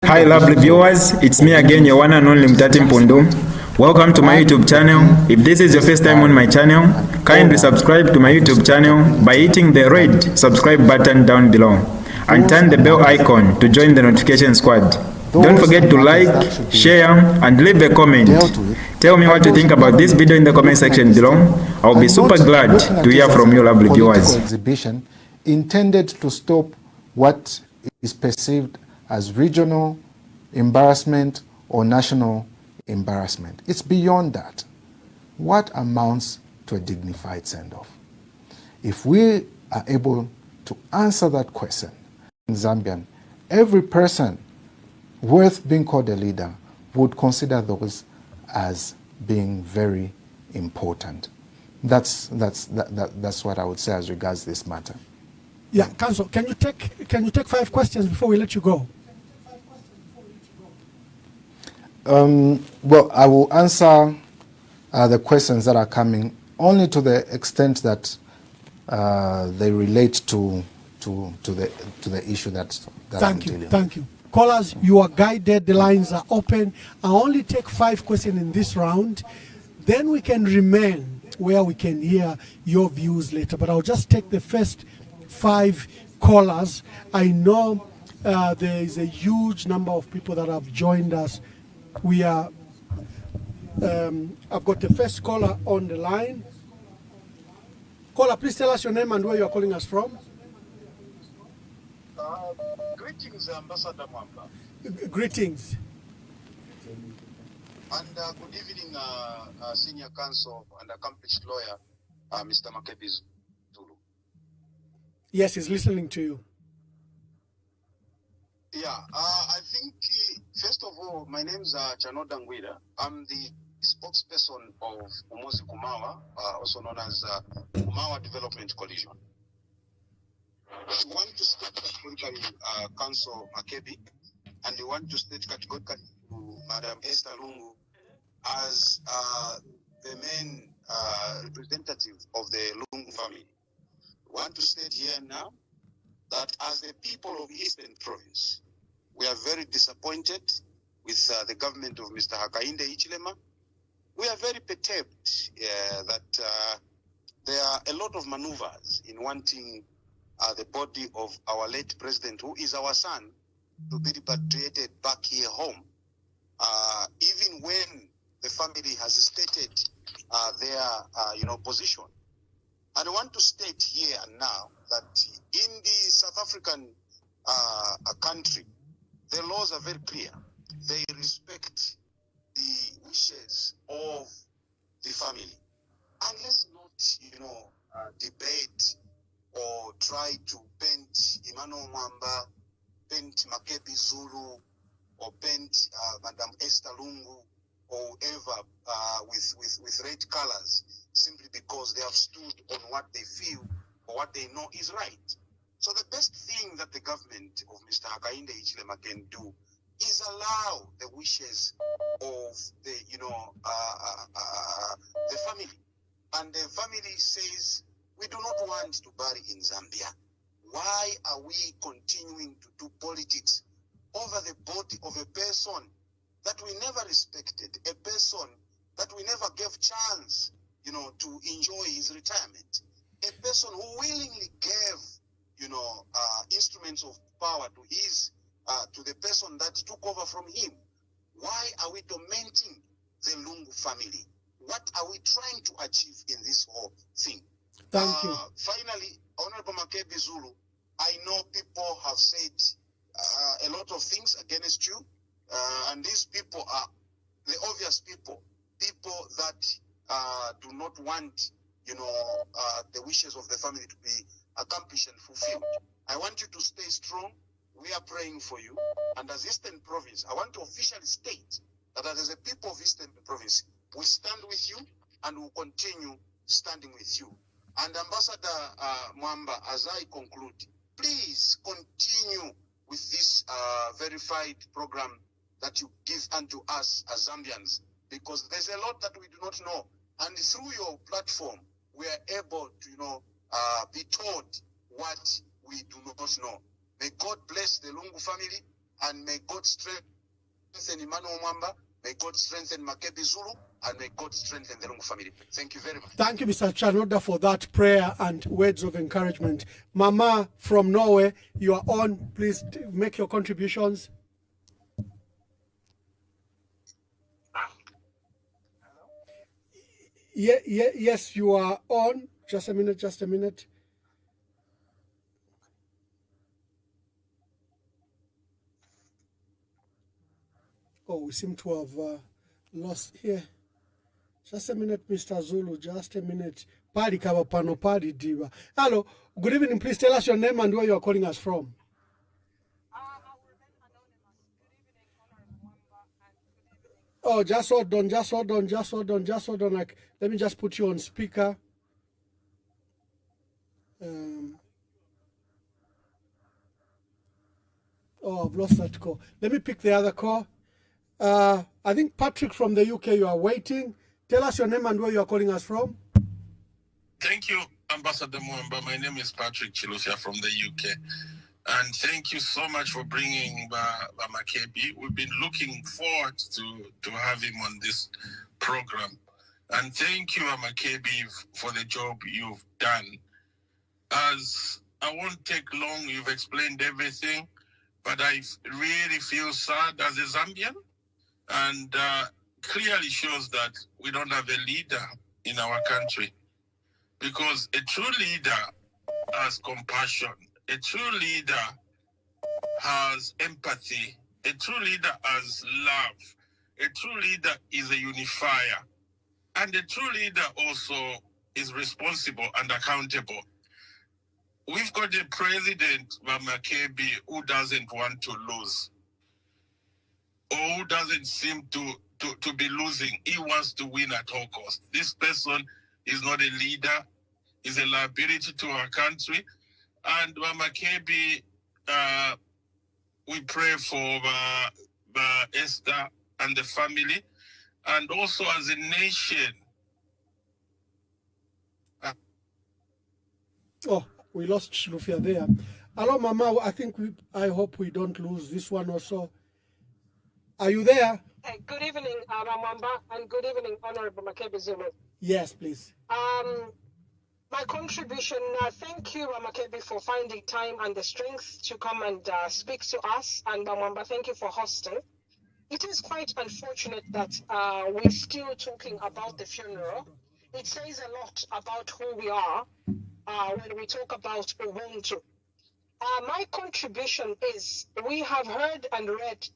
Hi lovely viewers, it's me again, your one and only Mutati Mpundu. Welcome to my YouTube channel. If this is your first time on my channel, kindly subscribe to my YouTube channel by hitting the red subscribe button down below and turn the bell icon to join the notification squad. Don't forget to like, share and leave a comment. Tell me what you think about this video in the comment section below. I'll be super glad to hear from you lovely viewers. Exhibition intended to stop what is perceived as regional embarrassment or national embarrassment. It's beyond that. What amounts to a dignified send-off? If we are able to answer that question in Zambian, every person worth being called a leader would consider those as being very important. That's what I would say as regards this matter. Yeah, counsel, can you take 5 questions before we let you go? Well, I will answer the questions that are coming only to the extent that they relate to the issue that I'm dealing with. Thank you. Callers, you are guided. The lines are open. I only take 5 questions in this round. Then we can remain where we can hear your views later. But I'll just take the first 5 callers. I know there is a huge number of people that have joined us. We are, I've got the first caller on the line. Caller, please tell us your name and where you are calling us from. Greetings, Ambassador Mwamba. Greetings. And good evening, Senior Counsel and accomplished lawyer, Mr. Makebi Zulu. Yes, he's listening to you. Yeah, I think, first of all, my name is Chanoda Ngwida. I'm the spokesperson of Umozi Kumawa, also known as Kumawa Development Coalition. I want to state categorically Counsel Makebi, and I want to state categorically to Madam Esther Lungu as the main representative of the Lungu family. I want to state here now that as the people of Eastern Province, we are very disappointed with the government of Mr. Hakainde Hichilema. We are very perturbed that there are a lot of maneuvers in wanting the body of our late president, who is our son, to be repatriated back here home, even when the family has stated their position. And I want to state here and now that in the South African country, the laws are very clear. They respect the wishes of the family. And let's not, debate or try to paint Emmanuel Mwamba, paint Makebi Zulu, or paint Madam Esther Lungu, or whoever with red colors, simply because they have stood on what they feel or what they know is right. So the best thing that the government of Mr. Hakainde Hichilema can do is allow the wishes of the the family. And the family says, we do not want to bury in Zambia. Why are we continuing to do politics over the body of a person that we never respected, a person that we never gave chance, to enjoy his retirement, a person who willingly gave, instruments of power to his, to the person that took over from him? Why are we tormenting the Lungu family? What are we trying to achieve in this whole thing? Thank you. Finally, Honorable Makebi Zulu, I know people have said a lot of things against you, and these people are the obvious people that do not want, the wishes of the family to be accomplished and fulfilled. I want you to stay strong. We are praying for you. And as Eastern Province, I want to officially state that as a people of Eastern Province, we stand with you and will continue standing with you. And Ambassador Mwamba, as I conclude, please continue with this verified program that you give unto us as Zambians, because there's a lot that we do not know. And through your platform, we are able to, be told what we do not know. May God bless the Lungu family. and may God strengthen Emmanuel Mwamba, may God strengthen Makebi Zulu, and may God strengthen the Lungu family. Thank you very much. Thank you, Mr. Chanoda, for that prayer and words of encouragement. Mama from Norway, you are on. Please make your contributions. Yes, you are on. Just a minute, just a minute. Oh, we seem to have lost here. Just a minute, Mr. Zulu, just a minute. Padi kaba pano padi diva. Hello, good evening. Please tell us your name and where you are calling us from. Oh, just hold on, just hold on, just hold on, just hold on. Like, let me just put you on speaker. Oh, I've lost that call. Let me pick the other call. I think Patrick from the UK, you are waiting. Tell us your name and where you are calling us from. Thank you, Ambassador Mwamba. My name is Patrick Chilusia from the UK. And thank you so much for bringing Makebi. We've been looking forward to have him on this program. And thank you, Makebi, for the job you've done. As I won't take long, you've explained everything, but I really feel sad as a Zambian, and clearly shows that we don't have a leader in our country, because a true leader has compassion, a true leader has empathy, a true leader has love, a true leader is a unifier, and a true leader also is responsible and accountable. We've got a president, Makebi, who doesn't want to lose, or who doesn't seem to be losing. He wants to win at all costs. This person is not a leader, he's a liability to our country. And Makebi, we pray for Esther and the family, and also as a nation. Oh, we lost Shilufia there. Hello, Mama. I hope we don't lose this one also. Are you there? Hey, good evening, Mwamba, and good evening, Honorable Makebi Zulu. Yes, please. My contribution, thank you, Makebi, for finding time and the strength to come and speak to us. And Mwamba, thank you for hosting. It is quite unfortunate that we're still talking about the funeral. It says a lot about who we are when we talk about Ubuntu. My contribution is, we have heard and read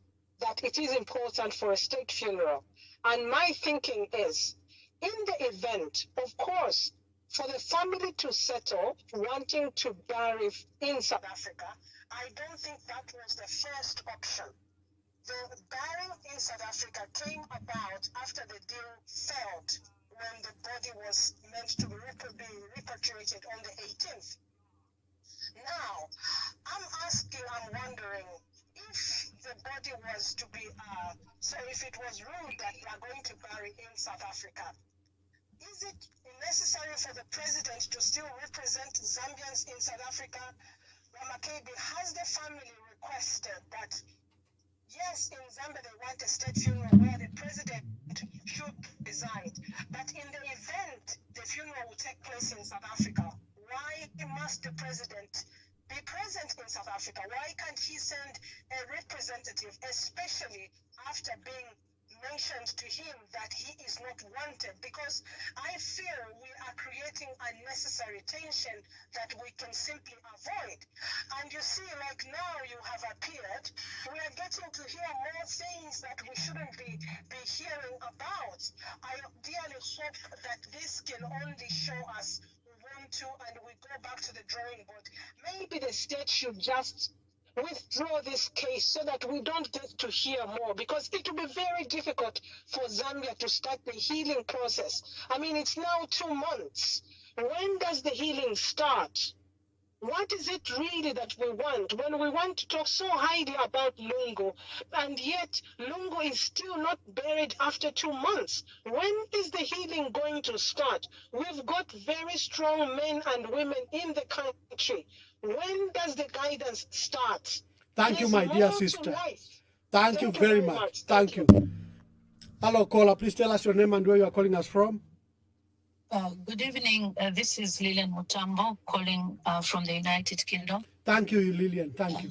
that it is important for a state funeral. And my thinking is, in the event, of course, for the family to settle wanting to bury in South Africa, I don't think that was the first option. The burying in South Africa came about after the deal failed, when the body was meant to be repatriated on the 18th. Now, I'm wondering, if the body was to be, so if it was ruled that we are going to bury in South Africa, is it necessary for the president to still represent Zambians in South Africa? Makebi, has the family requested that, yes, in Zambia they want a state funeral where the president should reside, but in the event the funeral will take place in South Africa, why must the president be present in South Africa? Why can't he send a representative, especially after being mentioned to him that he is not wanted? Because I feel we are creating unnecessary tension that we can simply avoid. And you see, like now you have appeared, we are getting to hear more things that we shouldn't be hearing about. I dearly hope that this can only show us and we go back to the drawing board. Maybe the state should just withdraw this case so that we don't get to hear more, because it will be very difficult for Zambia to start the healing process. I mean, it's now 2 months. When does the healing start? What is it really that we want when we want to talk so highly about Lungu, and yet Lungu is still not buried after 2 months? When is the healing going to start? We've got very strong men and women in the country. When does the guidance start? Thank you, my dear sister. Thank you very much. Thank you. Hello, caller. Please tell us your name and where you are calling us from. Good evening. This is Lilian Mutambo calling from the United Kingdom. Thank you, Lilian. Thank you.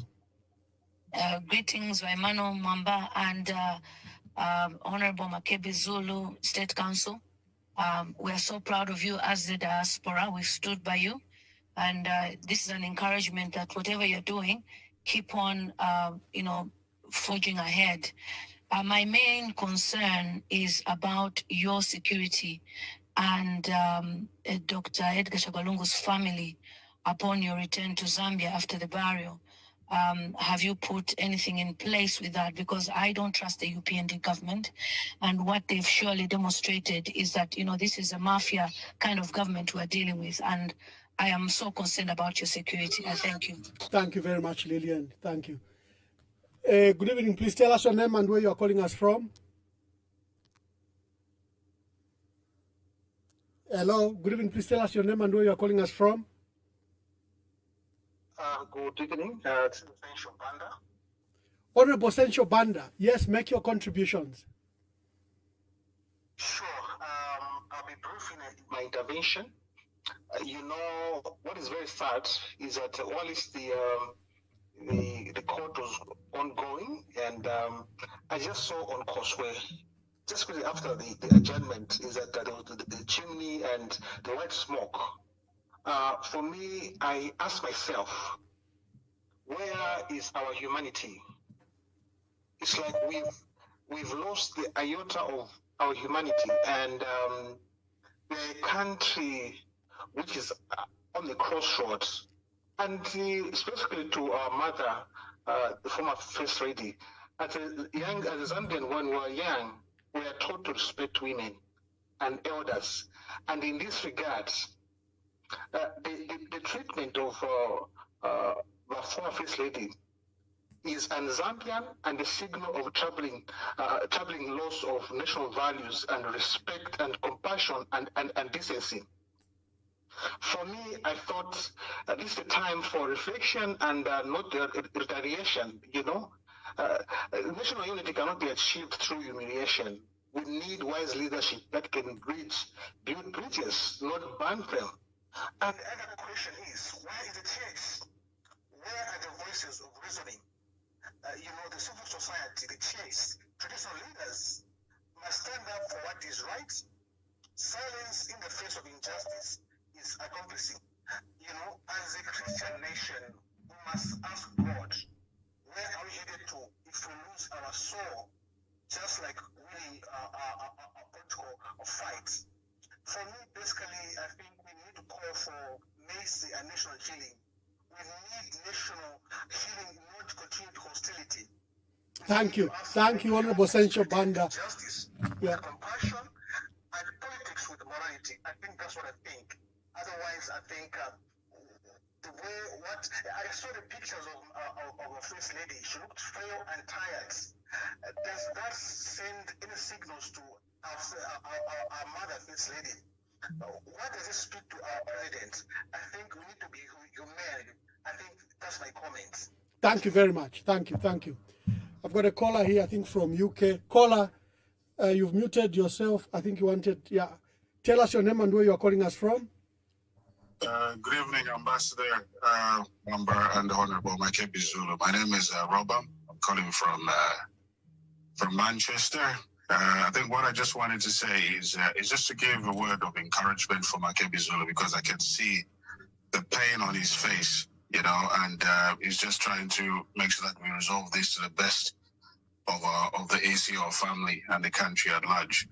Greetings, Waimano Mwamba and Honorable Makebi Zulu State Council. We are so proud of you as the diaspora. We've stood by you. And this is an encouragement that whatever you're doing, keep on, forging ahead. My main concern is about your security and Dr. Edgar Shabalungu's family upon your return to Zambia after the burial. Have you put anything in place with that? Because I don't trust the UPND government. And what they've surely demonstrated is that, this is a mafia kind of government we're dealing with. And I am so concerned about your security. I thank you. Thank you very much, Lillian. Thank you. Good evening. Please tell us your name and where you are calling us from. Hello. Good evening. Please tell us your name and where you are calling us from. Good evening. It's Sencho Banda. Honorable Sencho Banda. Yes, make your contributions. Sure. I'll be brief in my intervention. What is very sad is that while the court was ongoing, and I just saw on Causeway, just quickly after the adjournment, is that there was the chimney and the white smoke. For me, I ask myself, where is our humanity? It's like we've lost the iota of our humanity, and the country which is on the crossroads, and specifically to our mother, the former First Lady, as a Zambian, when we were young, we are taught to respect women and elders, and in this regard, the treatment of the former First Lady is an Zambian and a signal of troubling loss of national values and respect and compassion and decency. For me, I thought this is a time for reflection and not retaliation. National unity cannot be achieved through humiliation. We need wise leadership that can build bridges, not burn them. And the other question is, where is the church? Where are the voices of reasoning? The civil society, the church, traditional leaders must stand up for what is right. Silence in the face of injustice is accomplishing. As a Christian nation, we must ask God, where are we headed to if we lose our soul, just like really a protocol of fight? For me, basically, I think we need to call for mercy and national healing. We need national healing, not continued hostility. Thank you. Thank you, Honorable Sencho Banda. Justice, yeah. Compassion, and politics with morality. I think that's what I think. Otherwise, I think the way I saw the pictures of a First Lady. She looked frail and tired. Does that send any signals to our mother First Lady? What does it speak to our president? I think we need to be humane. I think that's my comment. Thank you very much. Thank you. Thank you. I've got a caller here, I think from UK. Caller, you've muted yourself. I think you wanted, tell us your name and where you are calling us from. Good evening, Ambassador Member and Honorable Makebi Zulu. My name is Robam. I'm calling from Manchester. I think what I just wanted to say is just to give a word of encouragement for Makebi Zulu, because I can see the pain on his face, and he's just trying to make sure that we resolve this to the best of the ECL family and the country at large.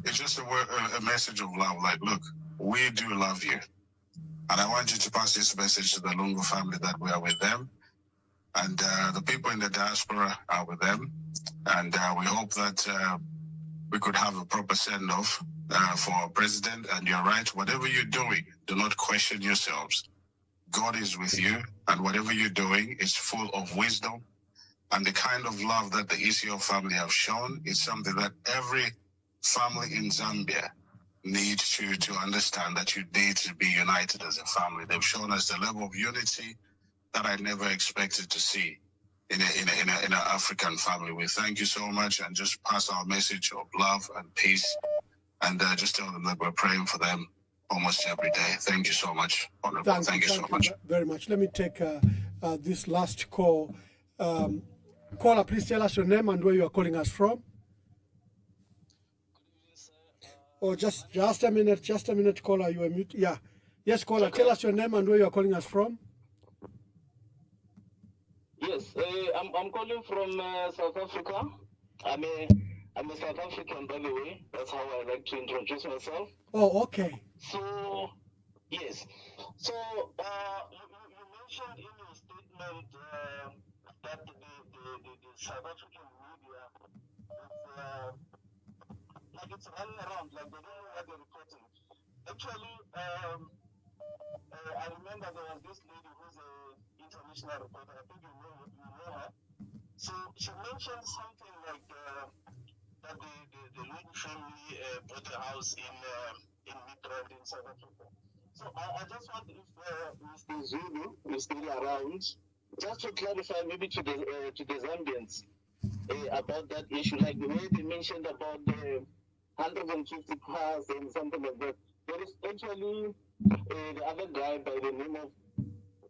It's just a message of love. Like, look, we do love you. And I want you to pass this message to the Lungu family that we are with them. And the people in the diaspora are with them. And we hope that we could have a proper send-off for our president. And you're right, whatever you're doing, do not question yourselves. God is with you, and whatever you're doing is full of wisdom. And the kind of love that the ECL family have shown is something that every family in Zambia needs to understand, that you need to be united as a family. They've shown us the level of unity that I never expected to see. in an African family. We thank you so much, and just pass our message of love and peace, and just tell them that we're praying for them almost every day. Thank you so much, Honorable. Thank you so much. Very much. Let me take this last call. Caller, please tell us your name and where you are calling us from. Oh, just a minute, caller. You are mute. Yeah. Yes, caller. Tell us your name and where you are calling us from. Yes, I'm calling from South Africa. I'm a South African, by the way. That's how I like to introduce myself. Oh, okay. So, yes. So, you mentioned in your statement that the South African media is like it's running around, like they don't know what they're reporting. Actually, I remember there was this lady who's an international reporter. I think you know her. So she mentioned something like that the Lungu family bought a house in Midrand in South Africa. So I just wonder if Mr. Zulu is still around, just to clarify maybe to the Zambians about that issue, like the way they mentioned about the 150 cars and something like that. There is actually the other guy by the name of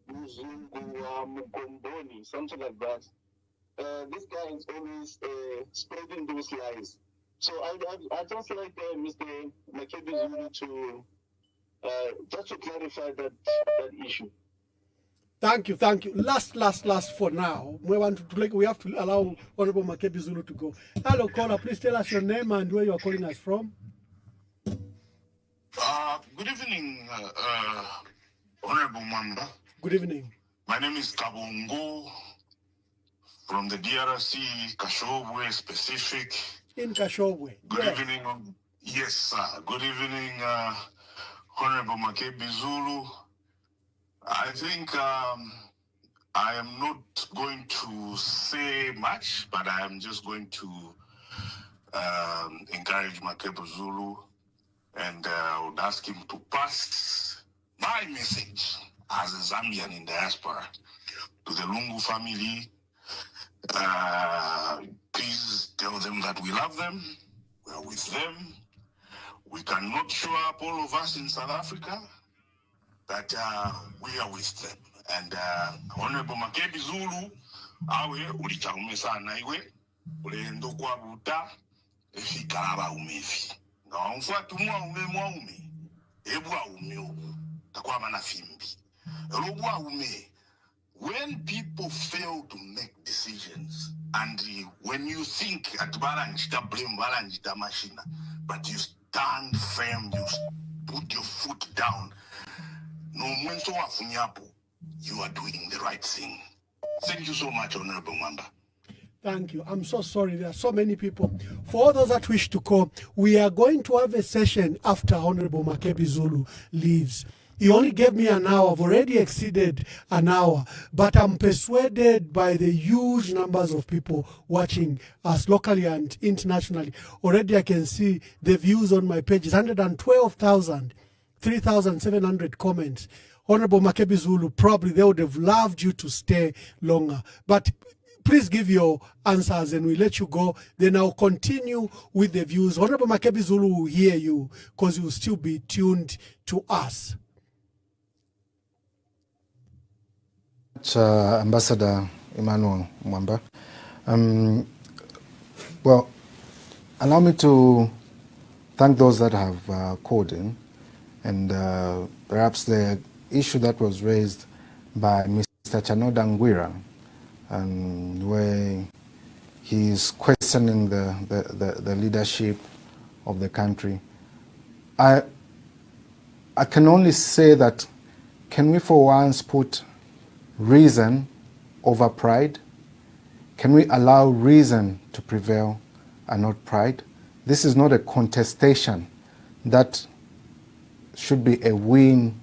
Mpundu, something like that. This guy is always spreading those lies. So I just like Mr. Makebi Zulu to just to clarify that issue. Thank you. Last for now. We have to allow Honorable Makebi Zulu to go. Hello, caller. Please tell us your name and where you are calling us from. Good evening, Honorable Mamba. Good evening. My name is Kabongo from the DRC, Kashobwe specific. In Kashobwe. Good evening. Yes, sir. Good evening, Honorable Makebi Zulu. I think I am not going to say much, but I am just going to encourage Makebi Zulu, and I would ask him to pass my message as a Zambian in diaspora to the Lungu family. Please tell them that we love them, we are with them. We cannot show up, all of us in South Africa, but we are with them. And Honorable Makebi Zulu, awe ulichaume sana iwe, ulendo kwa buta, efikaraba umefi. Na mfuatu mwaume, ebwa umeo, takwa mana fimbi. Elobwa ume, when people fail to make decisions, and when you think at balanjita blame balanjita machina, but you stand firm, you put your foot down, no mwenso wa funyapo, you are doing the right thing. Thank you so much, Honorable Mamba. Thank you. I'm so sorry. There are so many people. For all those that wish to call, we are going to have a session after Honorable Makebi Zulu leaves. He only gave me an hour. I've already exceeded an hour. But I'm persuaded by the huge numbers of people watching us locally and internationally. Already I can see the views on my page. It's 112,000, 3,700 comments. Honorable Makebi Zulu, probably they would have loved you to stay longer. But please give your answers and we'll let you go. Then I'll continue with the views. Honorable Makebi Zulu will hear you because you will still be tuned to us. Ambassador Emmanuel Mwamba. Well, allow me to thank those that have called in, and perhaps the issue that was raised by Mr. Chanoda Ngwira, where he is questioning the leadership of the country. I can only say that, can we for once put reason over pride? Can we allow reason to prevail and not pride? This is not a contestation that should be a win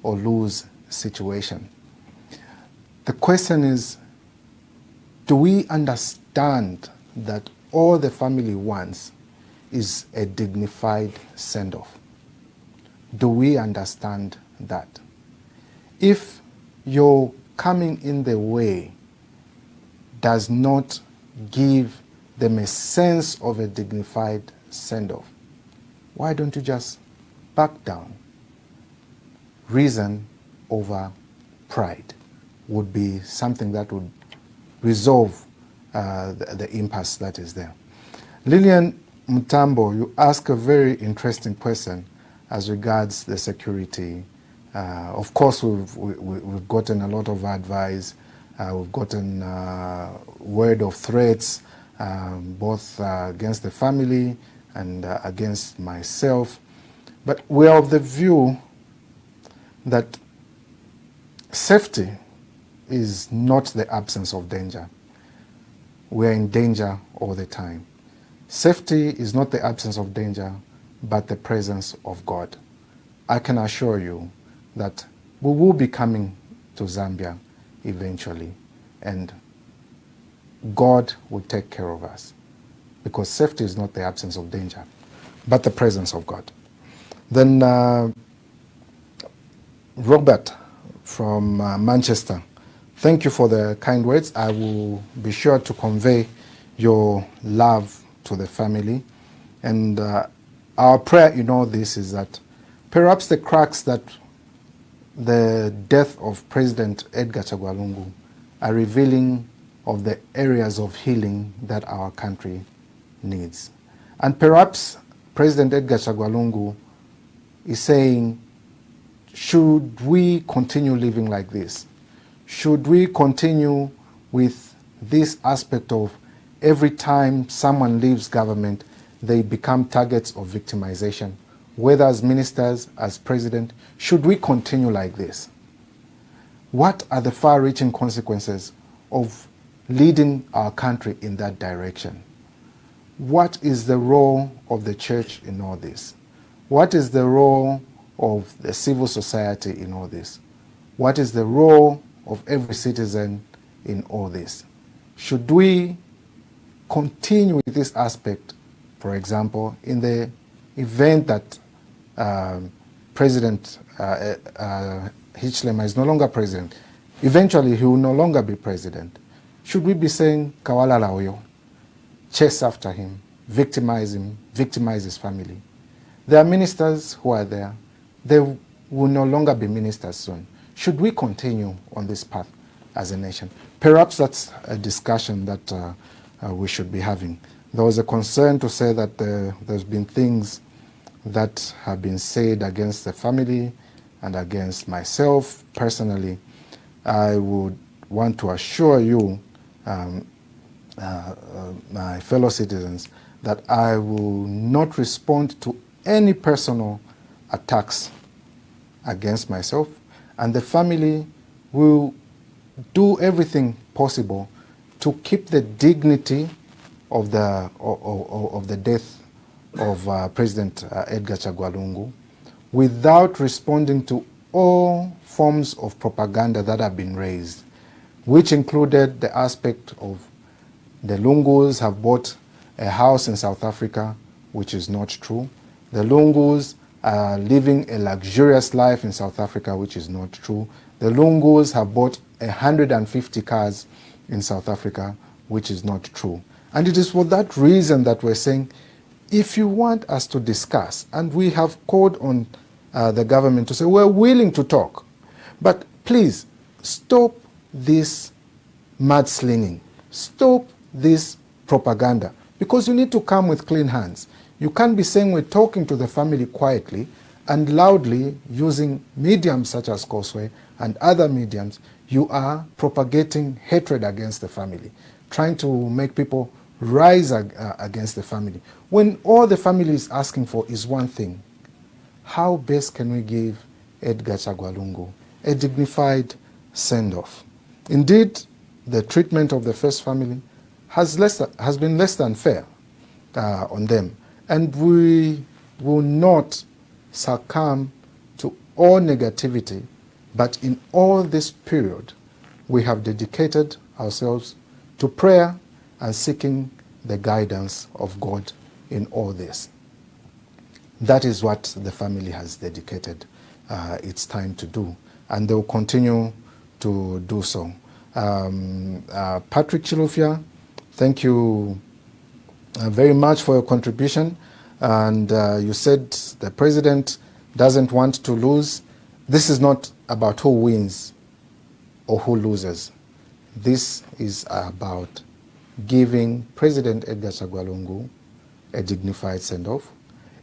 or lose situation. The question is, do we understand that all the family wants is a dignified send-off? Do we understand that? If you're coming in the way does not give them a sense of a dignified send-off? Why don't you just back down? Reason over pride would be something that would resolve the impasse that is there. Lillian Mutambo, you ask a very interesting question as regards the security. Of course, we've gotten a lot of advice. We've gotten word of threats, both against the family and against myself. But we are of the view that safety is not the absence of danger. We are in danger all the time. Safety is not the absence of danger, but the presence of God. I can assure you that we will be coming to Zambia eventually, and God will take care of us, because safety is not the absence of danger, but the presence of God. Then Robert from Manchester, thank you for the kind words. I will be sure to convey your love to the family. And our prayer in all this is that perhaps the cracks that the death of President Edgar Chagwa Lungu are revealing of the areas of healing that our country needs. And perhaps President Edgar Chagwa Lungu is saying, should we continue living like this? Should we continue with this aspect of every time someone leaves government, they become targets of victimization, whether as ministers, as president? Should we continue like this? What are the far-reaching consequences of leading our country in that direction? What is the role of the church in all this? What is the role of the civil society in all this? What is the role of every citizen in all this? Should we continue with this aspect, for example, in the event that President Hichilema is no longer president, eventually he will no longer be president? Should we be saying, Kawalala Oyo, chase after him, victimize his family? There are ministers who are there. They will no longer be ministers soon. Should we continue on this path as a nation? Perhaps that's a discussion that we should be having. There was a concern to say that there's been things that have been said against the family and against myself personally. I would want to assure you, my fellow citizens, that I will not respond to any personal attacks against myself, and the family will do everything possible to keep the dignity of the death of President Edgar Chagwa Lungu without responding to all forms of propaganda that have been raised, which included the aspect of the Lungus have bought a house in South Africa, which is not true. The Lungus are living a luxurious life in South Africa, which is not true. The Lungus have bought 150 cars in South Africa, which is not true. And it is for that reason that we're saying, if you want us to discuss, and we have called on the government to say, we're willing to talk, but please stop this mudslinging, stop this propaganda, because you need to come with clean hands. You can't be saying we're talking to the family quietly and loudly using mediums such as Causeway and other mediums. You are propagating hatred against the family, trying to make people rise against the family, when all the family is asking for is one thing: how best can we give Edgar Chagwa Lungu a dignified send-off? Indeed, the treatment of the first family has been less than fair on them, and we will not succumb to all negativity, but in all this period we have dedicated ourselves to prayer and seeking the guidance of God in all this. That is what the family has dedicated its time to do, and they will continue to do so. Patrick Chilufya, thank you very much for your contribution. And you said the president doesn't want to lose. This is not about who wins or who loses. This is about giving President Edgar Chagwa Lungu a dignified send-off.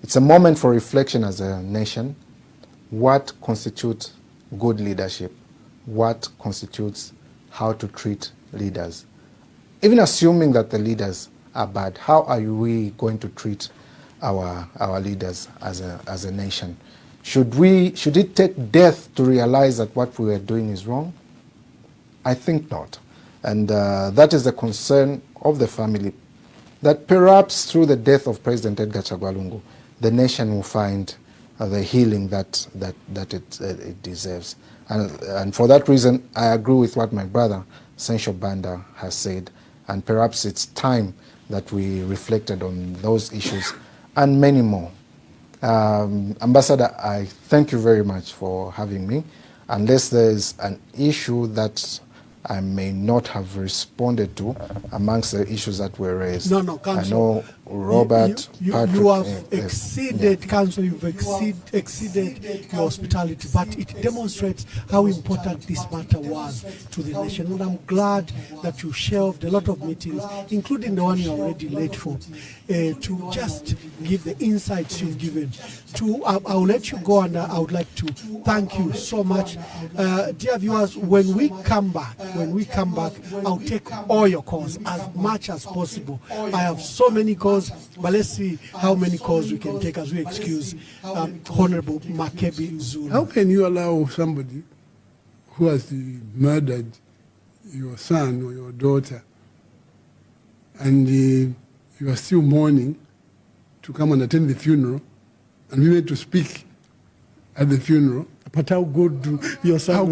It's a moment for reflection as a nation. What constitutes good leadership? What constitutes how to treat leaders? Even assuming that the leaders are bad, how are we going to treat our leaders as a nation? Should it take death to realize that what we are doing is wrong? I think not. And that is the concern of the family, that perhaps through the death of President Edgar Chagwa Lungu, the nation will find the healing that it deserves. And for that reason, I agree with what my brother, Sensho Banda, has said. And perhaps it's time that we reflected on those issues and many more. Ambassador, I thank you very much for having me. Unless there's an issue that I may not have responded to amongst the issues that were raised. No, Counsel. I know Robert, Patrick, you have exceeded, Counsel, you've exceeded your hospitality, but it demonstrates how important this matter was to the nation. And I'm glad that you shelved a lot of meetings, including the one you're already late for, to just give the insights you've given. I'll let you go, and I would like to thank you so much. Dear viewers, when we come back, I'll take all your calls as much as possible. I have so many calls, but let's see how many calls we can take as we excuse Honorable Makebi Zulu. How can you allow somebody who has murdered your son or your daughter, and you are still mourning, to come and attend the funeral, and we went to speak at the funeral? But how good your son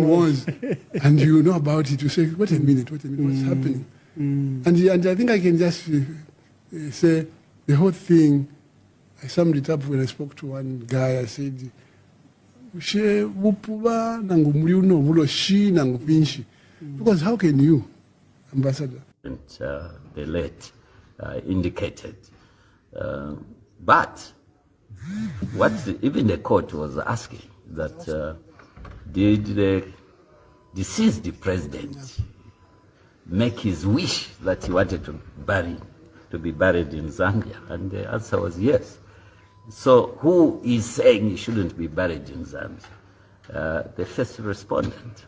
was, and you know about it, you say, wait a minute, what's happening? And I think I can just say the whole thing. I summed it up when I spoke to one guy. I said, because how can you, Ambassador? The late indicated. But what even the court was asking, that did the deceased president make his wish that he wanted to be buried in Zambia? And the answer was yes. So who is saying he shouldn't be buried in Zambia? The first respondent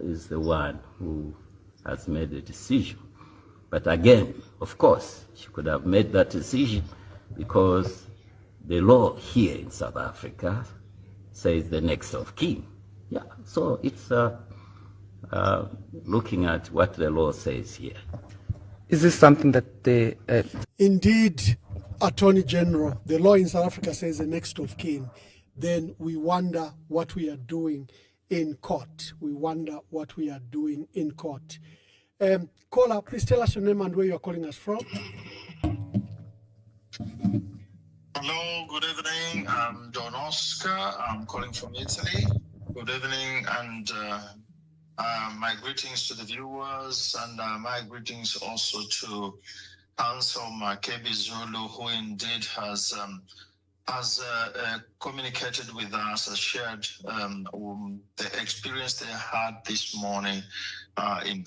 is the one who has made the decision. But again, of course, she could have made that decision because the law here in South Africa says the next of kin. Yeah, so it's looking at what the law says here. Is this something that the... Indeed, Attorney General, the law in South Africa says the next of kin. Then we wonder what we are doing in court. Caller, please tell us your name and where you are calling us from. Hello, good evening. I'm Don Oscar. I'm calling from Italy. Good evening, and my greetings to the viewers, and my greetings also to Counsel Makebi Zulu, who indeed has communicated with us, has shared the experience they had this morning in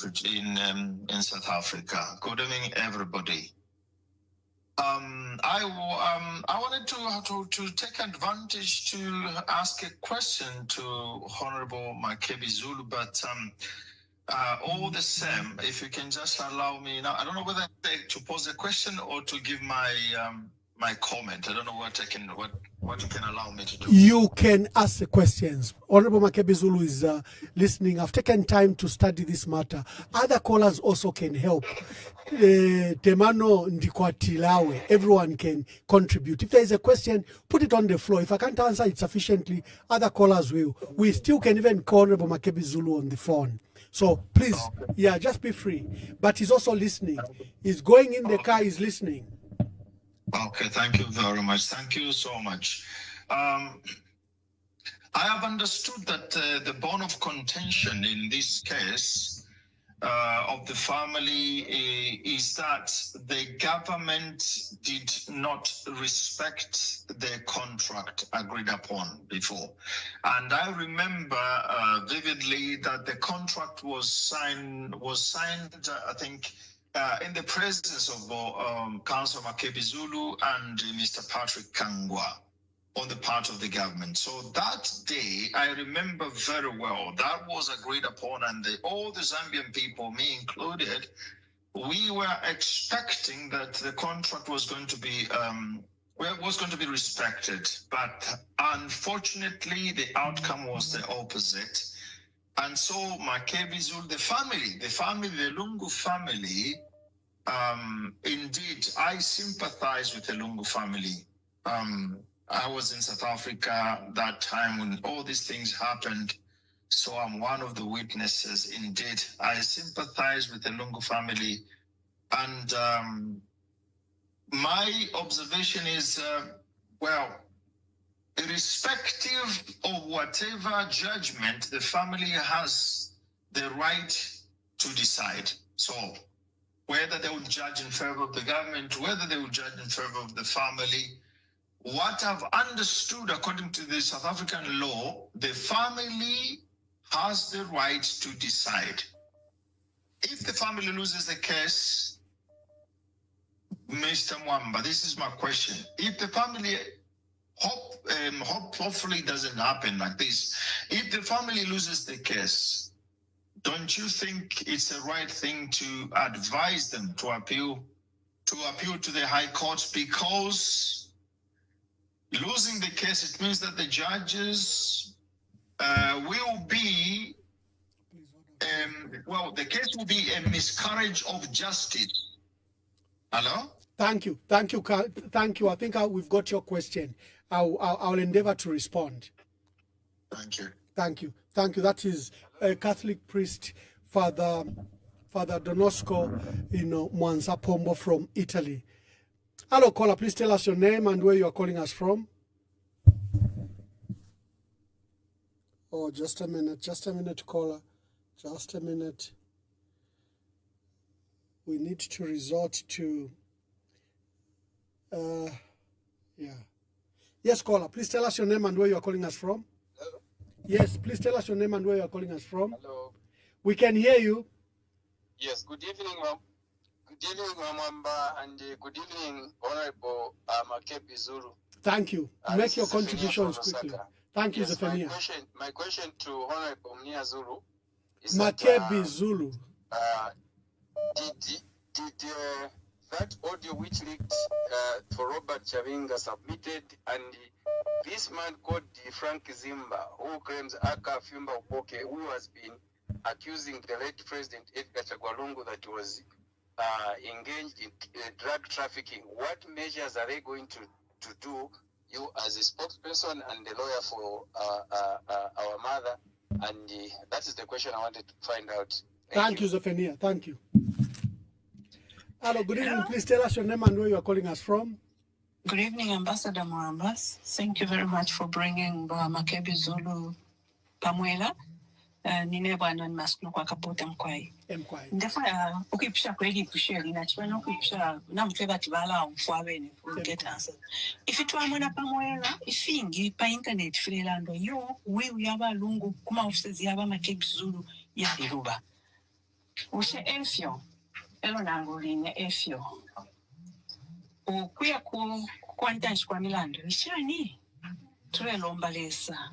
South Africa. Good evening, everybody. I wanted to take advantage to ask a question to Honorable Makebi Zulu, but all the same, if you can just allow me now, I don't know whether to pose a question or to give my my comment. I don't know what you can allow me to do. You can ask the questions. Honorable Makebi Zulu is listening. I've taken time to study this matter. Other callers also can help. Temano Ndikwatilawe, everyone can contribute. If there is a question, put it on the floor. If I can't answer it sufficiently, other callers will. We still can even call Honorable Makebi Zulu on the phone. So please, yeah, just be free. But he's also listening. He's going in the car, he's listening. Okay, thank you very much. Thank you so much. I have understood that the bone of contention in this case of the family is that the government did not respect the contract agreed upon before. And I remember vividly that the contract was signed, I think, in the presence of Councillor Makebi Zulu and Mr. Patrick Kangwa on the part of the government. So that day, I remember very well, that was agreed upon, and all the Zambian people, me included, we were expecting that the contract was going to be respected. But unfortunately, the outcome was the opposite. And so Makebi Zulu, the Lungu family, indeed, I sympathize with the Lungu family. I was in South Africa that time when all these things happened, so I'm one of the witnesses. Indeed, I sympathize with the Lungu family, and my observation is, well, irrespective of whatever judgment, the family has the right to decide. So whether they would judge in favor of the government, whether they would judge in favor of the family, what I've understood according to the South African law, the family has the right to decide. If the family loses the case, Mr. Mwamba, this is my question. If the family, hopefully it doesn't happen like this. If the family loses the case, don't you think it's the right thing to advise them to appeal to the High Court? Because losing the case, it means that the judges will be, well, the case will be a miscarriage of justice. Hello? Thank you. I think we've got your question. I'll endeavor to respond. Thank you. That is a Catholic priest, Father Donosco, Mwanza Pombo from Italy. Hello, caller. Please tell us your name and where you are calling us from. Oh, just a minute, caller. Just a minute. We need to resort to... yeah. Yes, caller. Please tell us your name and where you are calling us from. Hello? Yes, please tell us your name and where you are calling us from. Hello. We can hear you. Yes, good evening, ma'am. Good evening, Mwamba, and good evening, Honorable Makebi Zulu. Thank you. Make your contributions quickly. Thank you, yes, Zephania. My question to Honorable Mnia Zulu is Makebi Zulu. Did that audio which leaked for Robert Chavinga submitted, and this man called Frank Zimba, who claims Aka Fumba Upoke, who has been accusing the late President Edgar Chagwalungu that he was engaged in drug trafficking, what measures are they going to do, you as a spokesperson and the lawyer for our mother? And that is the question I wanted to find out. Thank you, Zephania. Thank you. Hello, good evening. Please tell us your name and where you are calling us from. Good evening, Ambassador Morambas. Thank you very much for bringing Makebi Zulu Pamwela. Nine anonymous no kwa kapota mkwai. Ndafuna ukipisha kweli pushia linachwana ukipisha na mfeba tibala umfwabene get answer. If it wamona Pamwela ifingi pa internet freelando yo we yaba lungu kuma offices yaba Makebi Zulu ya diruba. Ushe enfio elo nanguline enfio. Ukuya kwantashi kwa milando ishani tulelomba lesa.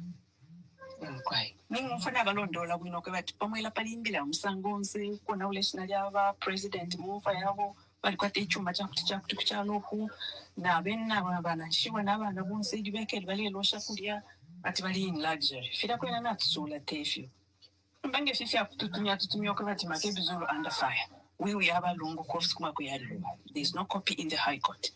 Kwai ningufuna balondola kwino ke bathi Pamwela palimbila umsangonse kona uleshina lyaba president mufa yabo bali kwate ichuma chakuti kuchaloku na benna bana shiwa nabana bonse dibekeli bali losha kulia ati bali in luxury fira kwena natsula tefio mbange fifi akututumia ko bathi Makebi Zulu under fire we have a lungu course kuma kuyalo. There's no copy in the High Court.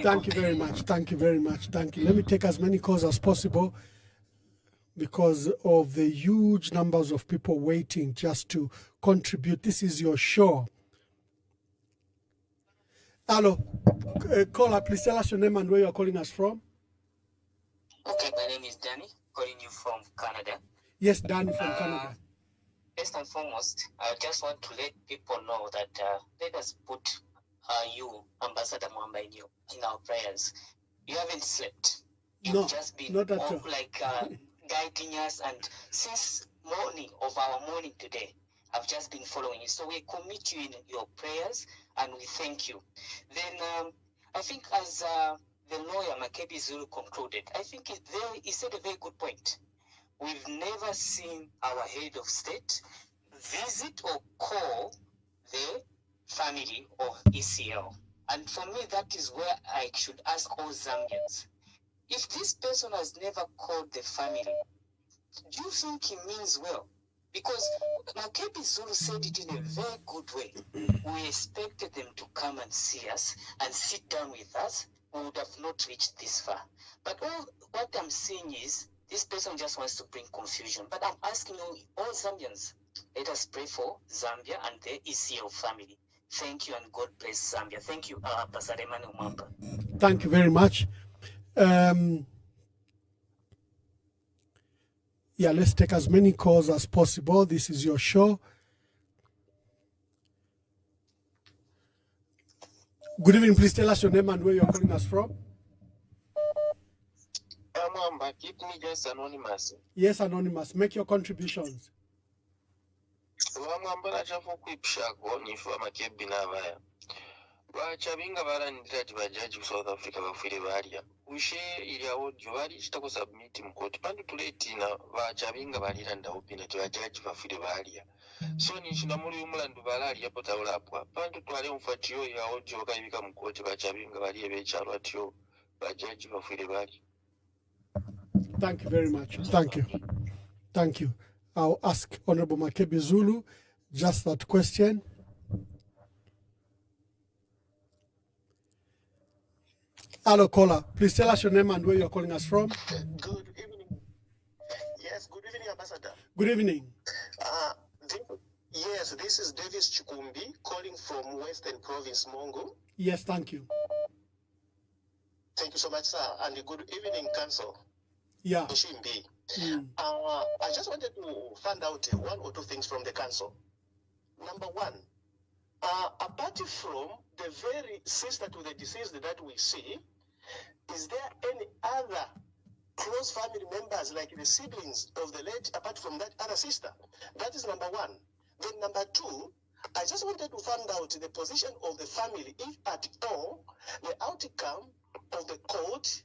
Thank you very much. Thank you very much. Thank you. Let me take as many calls as possible because of the huge numbers of people waiting just to contribute. This is your show. Hello, caller, please tell us your name and where you're calling us from. Okay, my name is Danny, calling you from Canada. Yes, Danny from Canada. First and foremost, I just want to let people know that let us put you, Ambassador Mwamba, in our prayers. You haven't slept. You've just been guiding us, and since morning of our morning today, I've just been following you. So we commit you in your prayers, and we thank you. Then I think as the lawyer Makebi Zulu concluded, I think he said a very good point. We've never seen our head of state visit or call the family of ECL. And for me, that is where I should ask all Zambians. If this person has never called the family, do you think he means well? Because Makebi Zulu said it in a very good way. We expected them to come and see us and sit down with us. We would have not reached this far. But what I'm seeing is this person just wants to bring confusion. But I'm asking you, all Zambians, let us pray for Zambia and the ECL family. Thank you, and God bless Zambia. Thank you, Pastor Emmanuel Mwamba. Thank you very much. Yeah, let's take as many calls as possible. This is your show. Good evening. Please tell us your name and where you're calling us from. Mwamba, keep me just anonymous. Yes, anonymous. Make your contributions. Mwamba nachafu kuipshako nifu Makebi n'abaya. Bachabinga barandira ati bajaji ku South Africa bafire balya. Ushe ili audio bali chitako submit mukoti. Pandu tuletina bachabinga baliranda opina ati bajaji bafire balya. So nishina muri umulandu balali yapo taulapwa. Pandu twale mfatiyo ya audio kayibika mukoti bachabinga balye bechalo atiyo bajaji bafire balya. Thank you very much. Thank you. Thank you. I'll ask Honorable Makebi Zulu just that question. Hello, caller. Please tell us your name and where you're calling us from. Good evening. Yes, good evening, Ambassador. Good evening. Yes, this is Davis Chukumbi calling from Western Province, Mongo. Yes, thank you. Thank you so much, sir. And good evening, Counsel. Yeah. I just wanted to find out one or two things from the Council. Number one, apart from the very sister to the deceased that we see, is there any other close family members like the siblings of the late apart from that other sister? That is number one. Then number two, I just wanted to find out the position of the family, if at all the outcome of the court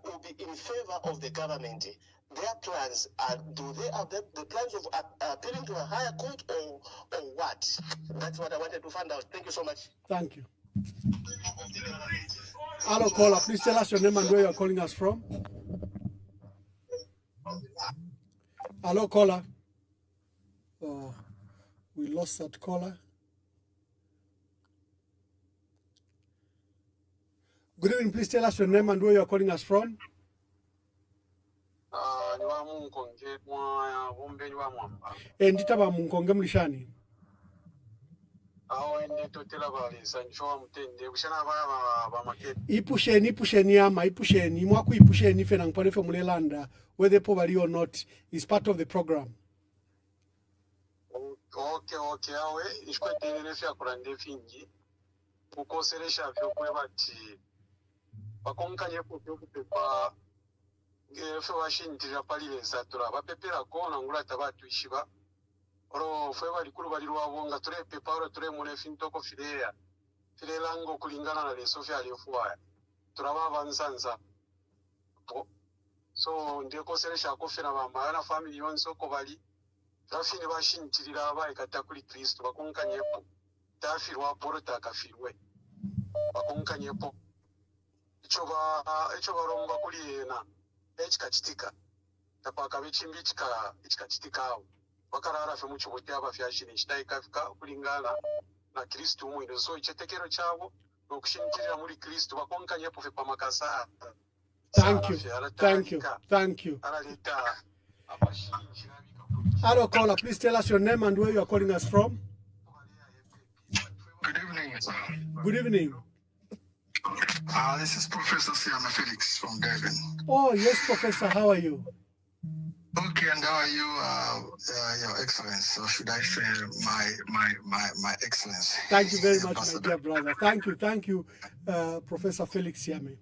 will be in favor of the government. Their plans do they have the plans of appealing to a higher court or what? That's what I wanted to find out. Thank you so much. Thank you. Hello, caller. Please tell us your name and where you're calling us from. Hello, caller. Oh, we lost that caller. Good evening. Please tell us your name and where you're calling us from. Nditaba munkonge mlishani. Ipusheni ama ipusheni mwaku ipusheni fe nangpane fe mulelanda whether poverty or not is part of the program. Okay, awe ishkwete nefya kurande fingi kukoseresha vyo kwebati bakonkanye kupyo kupepa gefe washintira palile satura bapepera kona ngulata batu ishiba oro fwe bali kulu bali lwabonga ture pepa oro ture mune fintoko fileya filelango kulingana na lesofi aliyofuaya turaba bansanza so ndekoseresha kofera bamba na family yonso ko bali rafini bashintirira abaye kata kuri Kristo bakonkanyepo tafirwa porota kafirwe bakonkanyepo icho baromba kuri yena ekikachitika tapaka bichimbi chikachitika bakarara fe mucho bote abafyashini chitaikafika kulingana na Kristo umwe so ichetekero chabo nokushintirira muri Kristo bakonkanyepo fe pamakasa. Thank you. Hello, caller. Please tell us your name and where you are calling us from. Good evening, sir. Good evening. This is Professor Siama Felix from Devon. Oh, yes, Professor. How are you? Okay, and how are you, Your Excellency? Or should I say my Excellency? Thank you very much, my dear brother. Thank you, Professor Felix Siame.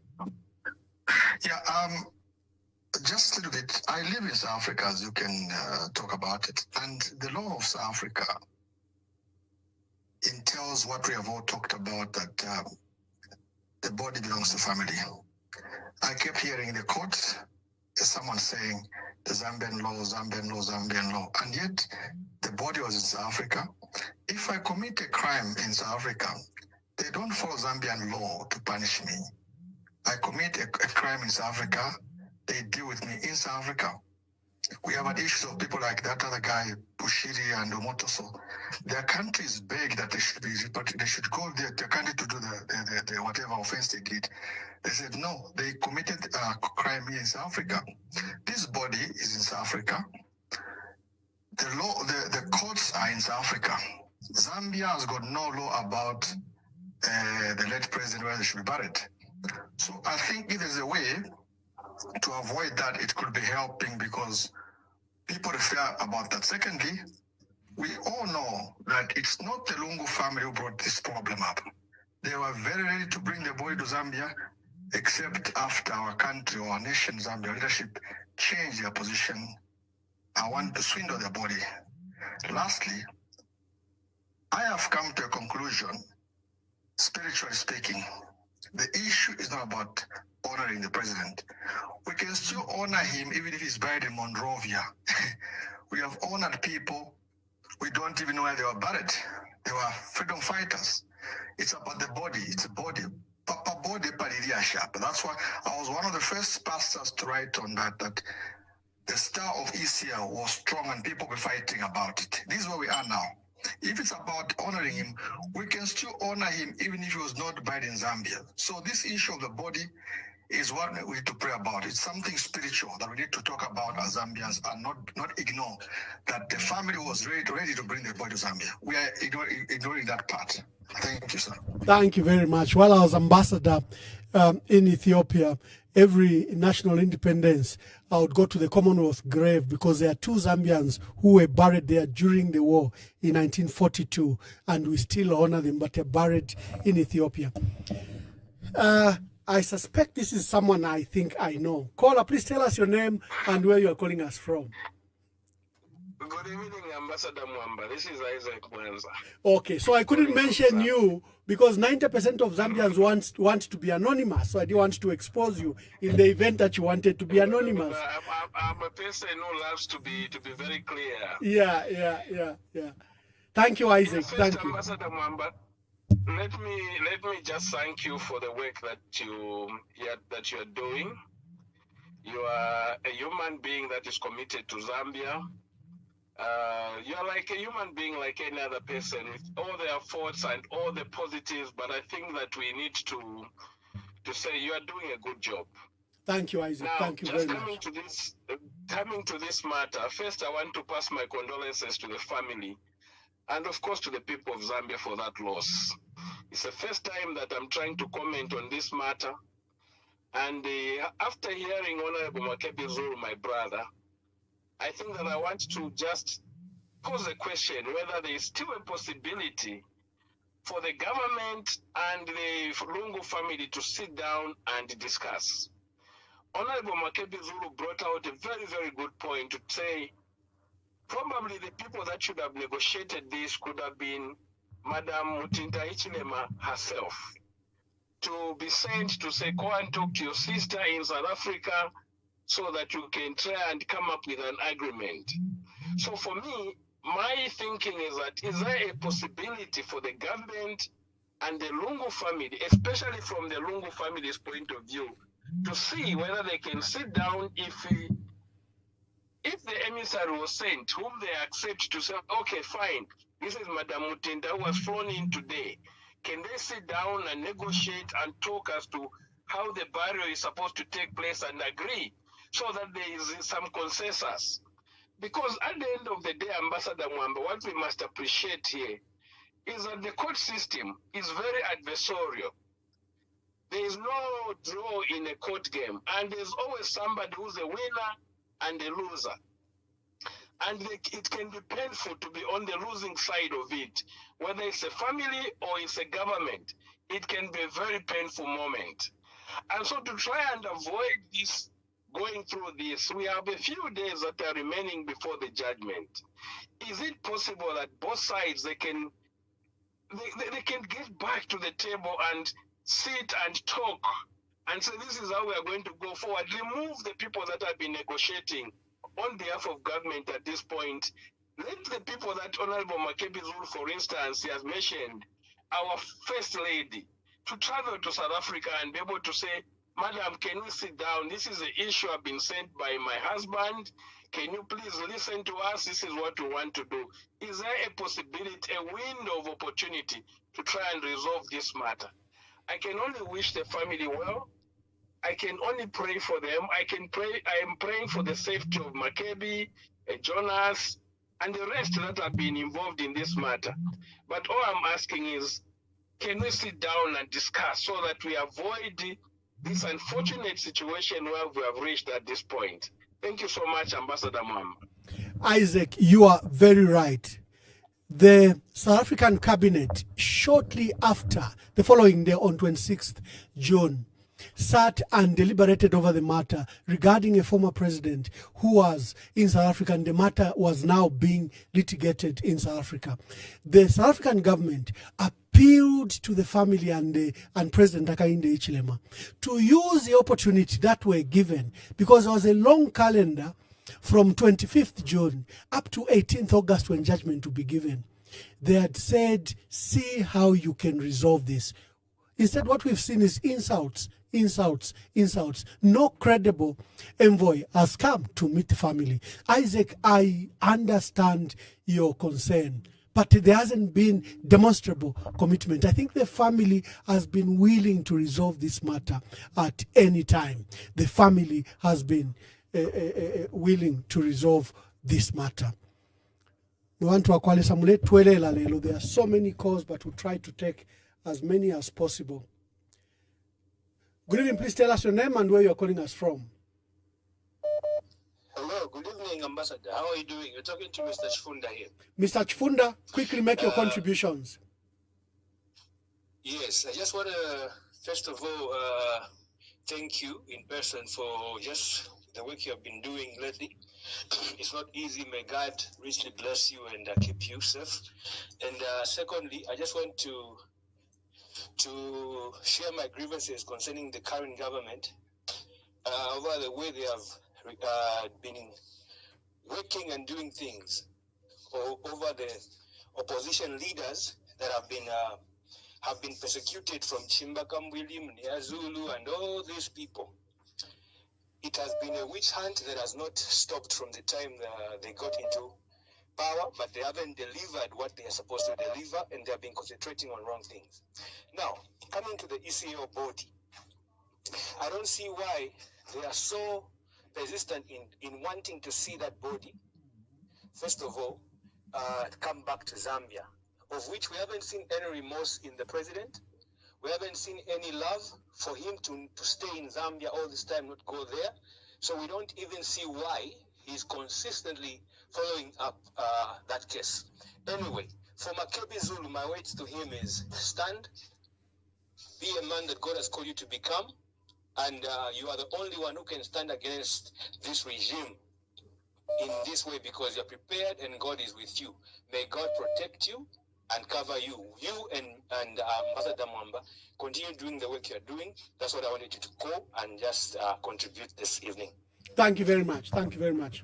Yeah, just a little bit. I live in South Africa, as you can talk about it. And the law of South Africa entails what we have all talked about, that the body belongs to family. I kept hearing in the courts someone saying the Zambian law, Zambian law, Zambian law. And yet the body was in South Africa. If I commit a crime in South Africa, they don't follow Zambian law to punish me. I commit a crime in South Africa, they deal with me in South Africa. We have had issues of people like that other guy, Bushiri and Omotoso. Their countries beg that they should be repatriated. They should go their country to do the whatever offense they did. They said no, they committed a crime here in South Africa. This body is in South Africa. The law, the courts are in South Africa. Zambia has got no law about the late president where they should be buried. So I think if there's a way to avoid that, it could be helping, because people refer about that. Secondly, we all know that it's not the Lungu family who brought this problem up. They were very ready to bring the body to Zambia, except after our country or our nation, Zambia leadership, changed their position. I want to swindle the body. Lastly, I have come to a conclusion, spiritually speaking. The issue is not about honoring the president. We can still honor him even if he's buried in Monrovia. We have honored people, we don't even know where they were buried. They were freedom fighters. It's about the body. It's a body. Papa body pariria sharp. That's why I was one of the first pastors to write on that the star of ECL was strong and people were fighting about it. This is where we are now. If it's about honoring him, we can still honor him even if he was not buried in Zambia. So this issue of the body is what we need to pray about. It's something spiritual that we need to talk about as Zambians and not ignore that the family was ready to bring the body to Zambia. We are ignoring that part. Thank you, sir. Thank you very much. While I was ambassador in Ethiopia, every national independence, I would go to the Commonwealth grave, because there are two Zambians who were buried there during the war in 1942, and we still honor them, but they're buried in Ethiopia. I suspect this is someone I think I know. Caller, please tell us your name and where you are calling us from. Good evening, Ambassador Mwamba. This is Isaac Mwanza. Okay, so I couldn't mention you because 90% of Zambians want to be anonymous, so I didn't want to expose you in the event that you wanted to be anonymous. I'm a person who loves to be very clear. Yeah. Thank you, Isaac. Thank you. Ambassador Mwamba, let me just thank you for the work that you are doing. You are a human being that is committed to Zambia. You're like a human being like any other person, with all their faults and all the positives, but I think that we need to say you are doing a good job. Thank you, Isaac. Now, thank you very much. Coming to this matter, first I want to pass my condolences to the family and of course to the people of Zambia for that loss. It's the first time that I'm trying to comment on this matter, and after hearing Honorable Makebi Zulu, my brother, I think that I want to just pose a question whether there is still a possibility for the government and the Lungu family to sit down and discuss. Honorable Makebi Zulu brought out a very, very good point to say probably the people that should have negotiated this could have been Madam Mutinda Ichilema herself, to be sent to say, go and talk to your sister in South Africa so that you can try and come up with an agreement. So for me, my thinking is that is there a possibility for the government and the Lungu family, especially from the Lungu family's point of view, to see whether they can sit down if the emissary was sent, whom they accept, to say, okay, fine, this is Madam Mutinda who was flown in today. Can they sit down and negotiate and talk as to how the burial is supposed to take place and agree so that there is some consensus? Because at the end of the day, Ambassador Mwamba, what we must appreciate here is that the court system is very adversarial. There is no draw in a court game, and there's always somebody who's a winner and a loser. And it can be painful to be on the losing side of it. Whether it's a family or it's a government, it can be a very painful moment. And so to try and avoid this, going through this, we have a few days that are remaining before the judgment. Is it possible that both sides, they can get back to the table and sit and talk and say, this is how we are going to go forward? Remove the people that have been negotiating on behalf of government at this point. Let the people that Honorable Makebi Zulu, for instance, he has mentioned, our First Lady, to travel to South Africa and be able to say, Madam, can we sit down? This is the issue I've been sent by my husband. Can you please listen to us? This is what we want to do. Is there a possibility, a window of opportunity to try and resolve this matter? I can only wish the family well. I can only pray for them. I am praying for the safety of Makebi, Jonas, and the rest that have been involved in this matter. But all I'm asking is, can we sit down and discuss so that we avoid this unfortunate situation where we have reached at this point? Thank you so much, Ambassador Mwamba. Isaac, you are very right. The South African cabinet, shortly after, the following day on 26th June, sat and deliberated over the matter regarding a former president who was in South Africa, and the matter was now being litigated in South Africa. The South African government appealed to the family and President Hakainde Hichilema to use the opportunity that were given, because there was a long calendar from 25th June up to 18th August when judgment to be given. They had said, see how you can resolve this. Instead, what we've seen is insults, insults, insults. No credible envoy has come to meet the family. Isaac, I understand your concern, but there hasn't been demonstrable commitment. I think the family has been willing to resolve this matter at any time. The family has been willing to resolve this matter. We want to acquire some late. There are so many calls, but we'll try to take as many as possible. Good evening, please tell us your name and where you're calling us from. Hello, good evening, Ambassador. How are you doing? You're talking to Mr. Chifunda here. Mr. Chifunda, quickly make your contributions. Yes, I just want to, first of all, thank you in person for just the work you have been doing lately. It's not easy. May God richly bless you and keep you safe. And secondly, I just want to share my grievances concerning the current government over the way they have been working and doing things, over the opposition leaders that have been persecuted, from Chimbakambwili, Niazulu, and all these people. It has been a witch hunt that has not stopped from the time they got into power, but they haven't delivered what they are supposed to deliver, and they have been concentrating on wrong things. Now, coming to the ECL body, I don't see why they are so persistent in wanting to see that body, first of all, come back to Zambia, of which we haven't seen any remorse in the president. We haven't seen any love for him to stay in Zambia all this time, not go there. So we don't even see why he's consistently following up that case. Anyway, for Makebi Zulu, my words to him is stand, be a man that God has called you to become, and you are the only one who can stand against this regime in this way, because you're prepared and God is with you. May God protect you and cover you. You and Ambassador Mwamba, continue doing the work you're doing. That's what I wanted you to call and just contribute this evening. Thank you very much. Thank you very much.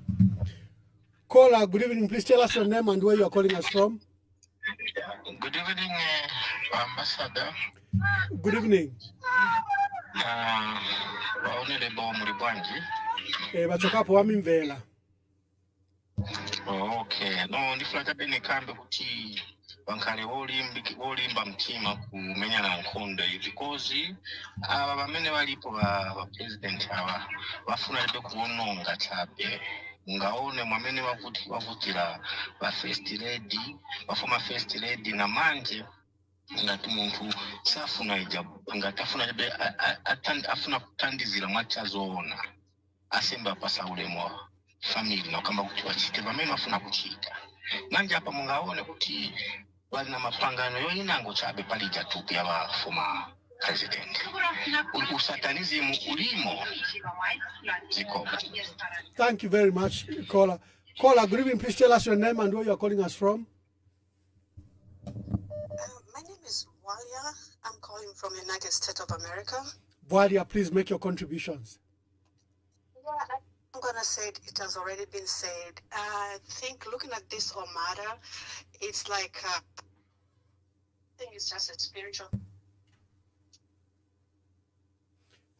Caller, good evening. Please tell us your name and where you're calling us from. Good evening, Ambassador. Good evening. Okay. No, ndifuna bene kambe kuti bankale wolimba mtima kumenya na nkhondo, because aba bamene balipo ba president aba bafuna lebe kuwononga chabe ngaone mwamene wakutira ba first lady, former first lady na manje ngati muntu safuna ijabu ngati afuna kutandizira mwachazoona asemba pasaule mwa family na kamba kuti wachite pamene afuna kuchita manje apa mungaone kuti bali na mapangano yoyinango chabe pali jatupi ya former president usatanism ulimo ziko. Thank you very much, caller. Caller, good evening. Please tell us your name and where you are calling us from. My name is Walia. I'm calling from the United States of America. Walia, please make your contributions. Yeah, I'm going to say it has already been said. I think looking at this matter, it's like, I think it's just a spiritual.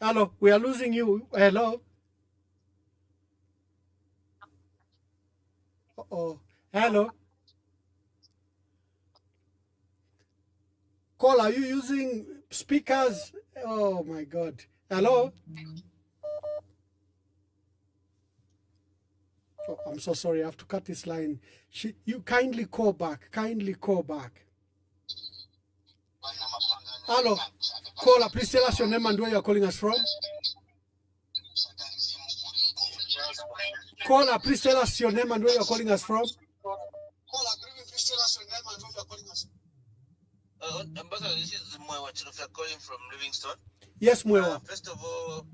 Hello, we are losing you. Hello. Uh-oh. Hello. Call, are you using speakers? Oh my God. Hello? Oh, I'm so sorry. I have to cut this line. You kindly call back. Kindly call back. Hello. Caller, please tell us your name and where you're calling us from. Caller, please tell us your name and where you're calling us from. Ambassador, this is Mwewa Chilufya calling from Livingstone. Yes, Mwewa. First of all,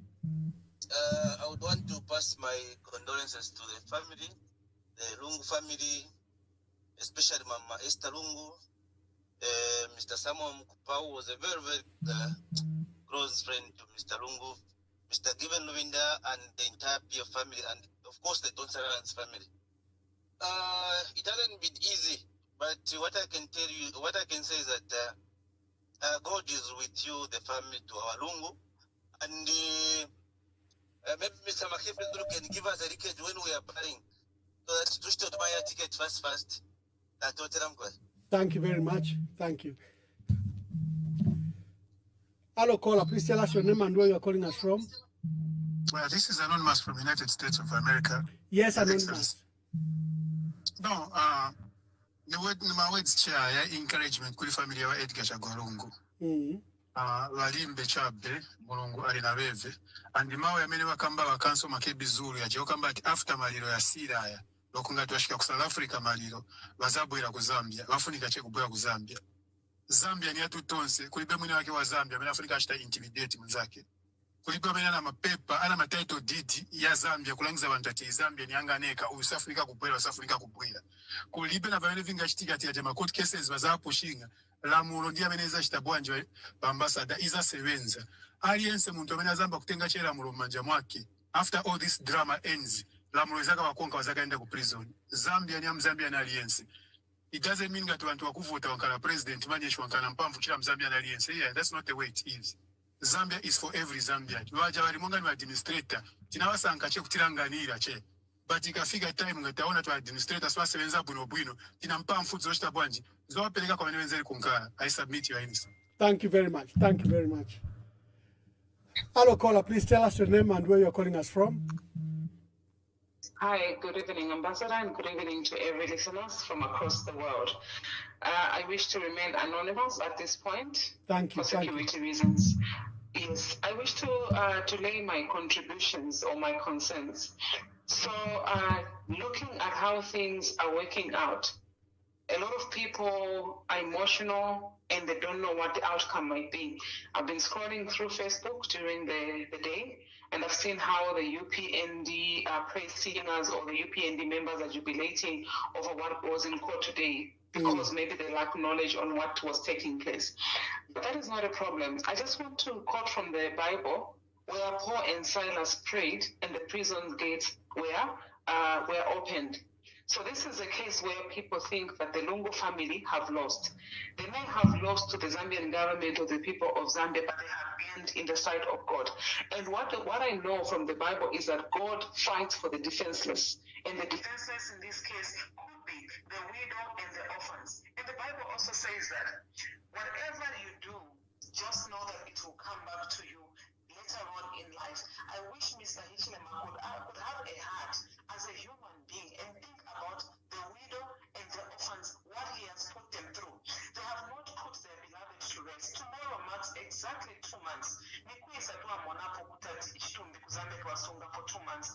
I would want to pass my condolences to the family, the Lungu family, especially Mama Esther Lungu. Mr. Samuel Mkupau was a very, very close friend to Mr. Lungu, Mr. Given Luvinda, and the entire PF family, and of course the Tonsarans family. It hasn't been easy, but what I can tell you, what I can say is that God is with you, the family, to our Lungu, and maybe Mr. Makependru can give us a ticket when we are buying, so that to start buy a ticket fast. Thank you very much. Thank you. Hello, caller. Please tell us your name and where you are calling us from. Well, this is Anonymous from the United States of America. Yes, Anonymous. No, my words chair encouragement kuli familia wa Edgar Chagolungu. Walimbe chabe mulungu alina beve and mawe yamene bakamba wa counsel Makebi Zulu yaje okamba after maliro ya Siraya lokunga twashika ku South Africa maliro bazabwera ku Zambia bafunika che kubwera ku Zambia. Zambia ni atutonse kulibe mwini wake wa Zambia mena Afrika ashita intimidate mzake. Kulibe mena na mapepa ana title deed ya Zambia kulangiza abantu ati Zambia ni anganeka usafrika kubwera usafrika kubwera. Kulibe na vale vinga chitika ati ya court cases bazapushinga la mulondia meneza chitabwanje ambassador iza sevenza aliyense muntu amene azamba kutenga chera mulo manja mwake after all this drama ends la mulozaka wakonka wazakaenda ku prison. Zambia ni Zambia na aliyense. It doesn't mean that want to kuvota wankala president manje shwankana mpamvu chira Zambia na aliyense. Yeah, that's not the way it is. Zambia is for every Zambian. Waja wali monga ni administrator tinawasanga che kutiranganira che but ikafika time ngataona tu administrator swa sevenza buno bwino tinampa mfudzo zochita bwanji zowapeleka kwa wenezeli kunkara. I submit your answer. Thank you very much. Thank you very much. Hello, caller. Please tell us your name and where you're calling us from. Hi, good evening, Ambassador, and good evening to every listeners from across the world. I wish to remain anonymous at this point. Thank you. For security reasons. Yes, I wish to lay my contributions or my concerns. So, looking at how things are working out, a lot of people are emotional and they don't know what the outcome might be. I've been scrolling through Facebook during the day, and I've seen how the UPND praise singers or the UPND members are jubilating over what was in court today because maybe they lack knowledge on what was taking place. But that is not a problem. I just want to quote from the Bible where Paul and Silas prayed and the prison gates were opened. So this is a case where people think that the Lungu family have lost. They may have lost to the Zambian government or the people of Zambia, but they have gained in the sight of God. And what I know from the Bible is that God fights for the defenseless. And the defenseless in this case could be the widow and the orphans. And the Bible also says that whatever you do, just know that it will come back to you later on in life. I wish Mr. Hichilema could have a heart as a human being and think about the widow and the orphans, what he has put them through. They have not put their beloved to rest. Tomorrow marks exactly 2 months. Nikwisa tu amonapo kutati chitumbi kuzambe twasunga for 2 months.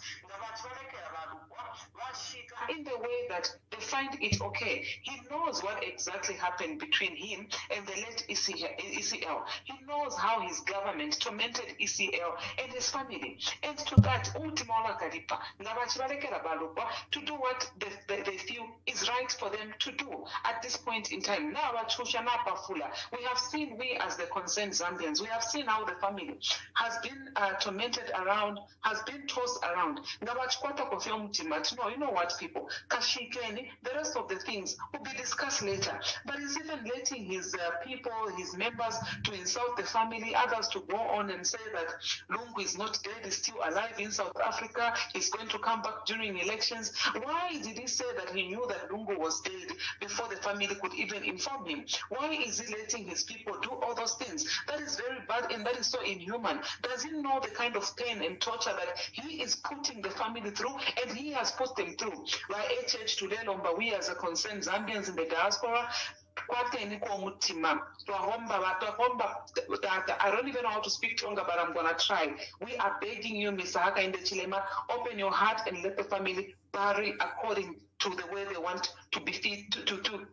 In the way that they find it okay. He knows what exactly happened between him and the late ECL. He knows how his government tormented ECL and his family. And to that, to do what they feel is right for them to do at this point in time. Now, we have seen, we as the concerned Zambians, we have seen how the family has been tormented around, has been tossed around. No, you know what, people? Kashikeni, the rest of the things will be discussed later. But he's even letting his people, his members, to insult the family, others to go on and say that Lungu is not dead, he's still alive in South Africa, he's going to come back during elections. Why did he say that he knew that Lungu was dead before the family could even inform him? Why is he letting his people do all those things? That is very bad and that is so inhuman. Does he know the kind of pain and torture that he is putting the family through, and he has put them through? Like HH today, we as a concerned Zambians in the diaspora, I don't even know how to speak Tonga, but I'm gonna try. We are begging you, Mr. Haka in the Chilema, open your heart and let the family bury according to the way they want to be fit to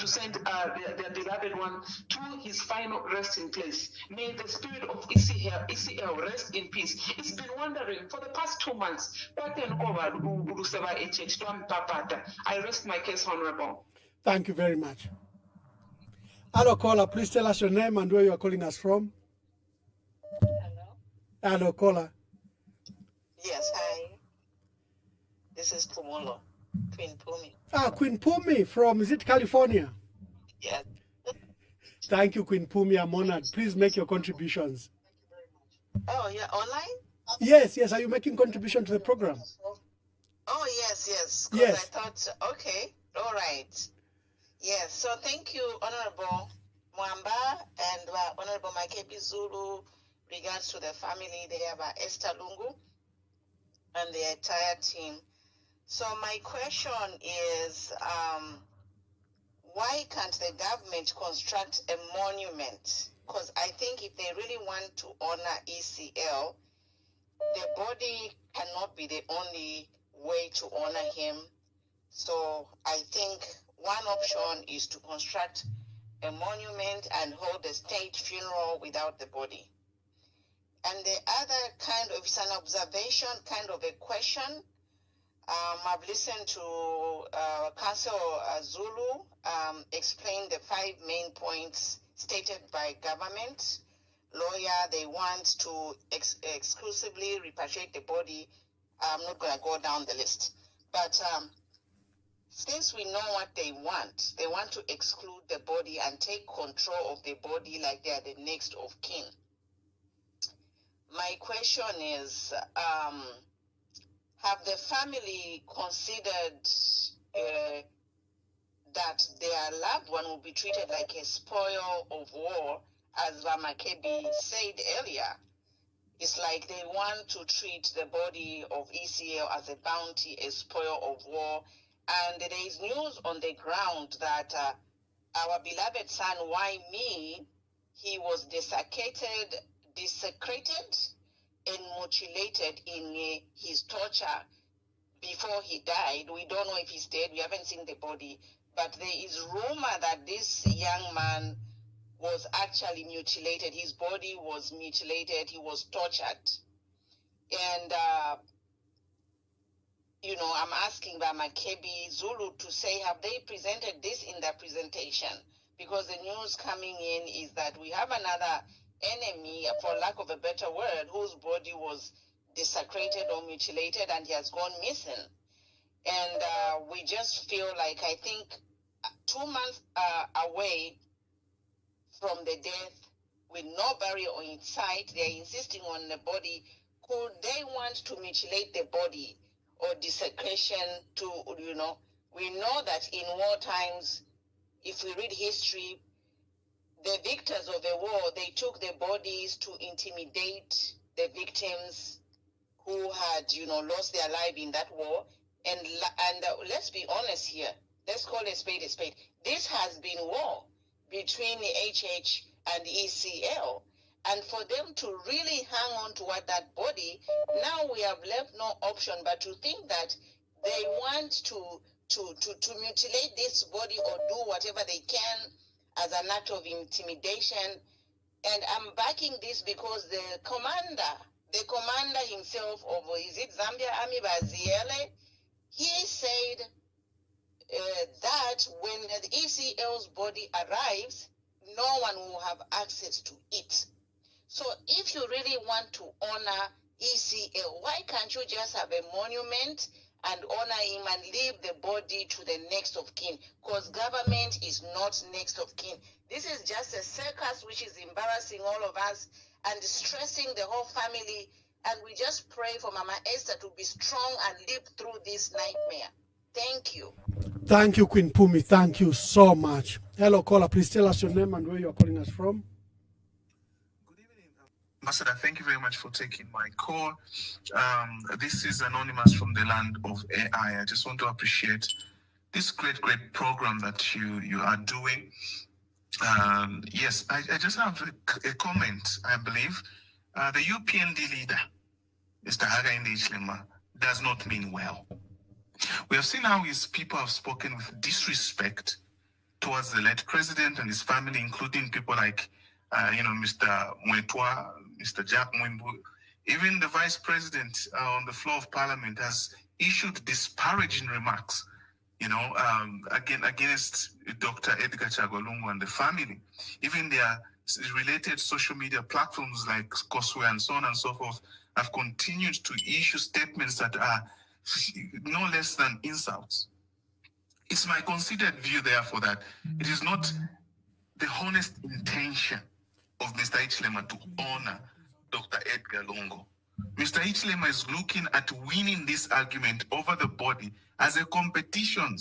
send their beloved one to his final resting place. May the spirit of ECL rest in peace. It's been wandering for the past 2 months. I rest my case, Honorable. Thank you very much. Hello, caller. Please tell us your name and where you are calling us from. Hello. Hello, caller. Yes, hi. This is Pumulo, Queen Pumi. Ah, Queen Pumi from, is it California? Yes. Thank you, Queen Pumi. I'm honored. Please make your contributions. Oh, yeah, online? Yes, yes. Are you making contribution to the program? Oh, yes, yes. Yes. I thought, okay, all right. Yes, so thank you, Honorable Mwamba and Honorable Makebi Zulu, regards to the family there by Esther Lungu and the entire team. So my question is, why can't the government construct a monument? Because I think if they really want to honor ECL, the body cannot be the only way to honor him. So I think one option is to construct a monument and hold a state funeral without the body. And the other kind of, it's an observation, kind of a question. I've listened to Counsel Zulu explain the 5 main points stated by government. Lawyer, they want to exclusively repatriate the body. I'm not going to go down the list. But since we know what they want to exclude the body and take control of the body like they are the next of kin. My question is, have the family considered that their loved one will be treated like a spoil of war, as Ramakebi said earlier? It's like they want to treat the body of ECL as a bounty, a spoil of war. And there is news on the ground that our beloved son, Why Me, he was desecrated and mutilated in his torture before he died. We don't know if he's dead. We haven't seen the body. But there is rumor that this young man was actually mutilated. His body was mutilated. He was tortured. And, you know, I'm asking Makebi Zulu to say, have they presented this in their presentation? Because the news coming in is that we have another enemy, for lack of a better word, whose body was desecrated or mutilated and he has gone missing. And we just feel like, I think 2 months away from the death, with no burial in sight, they're insisting on the body. Could they want to mutilate the body or desecration to, you know? We know that in war times, if we read history, the victors of the war, they took the bodies to intimidate the victims who had, lost their life in that war. And let's be honest here. Let's call a spade a spade. This has been war between the HH and the ECL. And for them to really hang on to what that body, now we have left no option but to think that they want to mutilate this body or do whatever they can as an act of intimidation. And I'm backing this because the commander himself of, is it Zambia Army Baziele, he said that when the ECL's body arrives, no one will have access to it. So if you really want to honor ECL, why can't you just have a monument and honor him and leave the body to the next of kin? Because government is not next of kin. This is just a circus which is embarrassing all of us and stressing the whole family. And we just pray for Mama Esther to be strong and live through this nightmare. Thank you. Thank you, Queen Pumi. Thank you so much. Hello, caller. Please tell us your name and where you are calling us from. Ambassador, thank you very much for taking my call. This is Anonymous from the land of AI. I just want to appreciate this great program that you are doing. Yes, I just have a comment, I believe. The UPND leader, Mr. Hakainde Hichilema, does not mean well. We have seen how his people have spoken with disrespect towards the late president and his family, including people like, Mr. Mwetwa, Mr. Jack Mwimbu. Even the vice president on the floor of parliament has issued disparaging remarks, against Dr. Edgar Chagolungu and the family. Even their related social media platforms like Koswe and so on and so forth have continued to issue statements that are no less than insults. It's my considered view, therefore, that it is not the honest intention of Mr. Hichilema to honor Dr. Edgar Lungu. Mr. Hichilema is looking at winning this argument over the body as a competition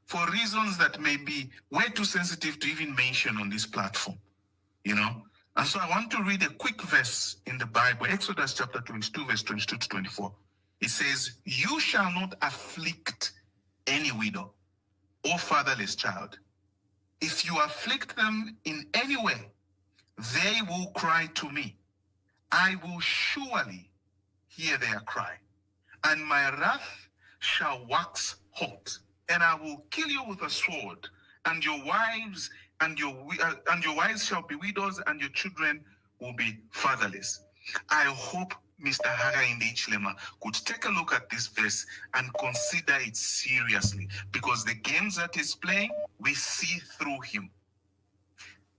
for reasons that may be way too sensitive to even mention on this platform, And so I want to read a quick verse in the Bible, Exodus chapter 22, verse 22 to 24. It says, "You shall not afflict any widow or fatherless child. If you afflict them in any way, they will cry to me. I will surely hear their cry, and my wrath shall wax hot, and I will kill you with a sword, and your wives shall be widows, and your children will be fatherless." I hope Mr. Hakainde Hichilema could take a look at this verse and consider it seriously, because the games that he's playing, we see through him.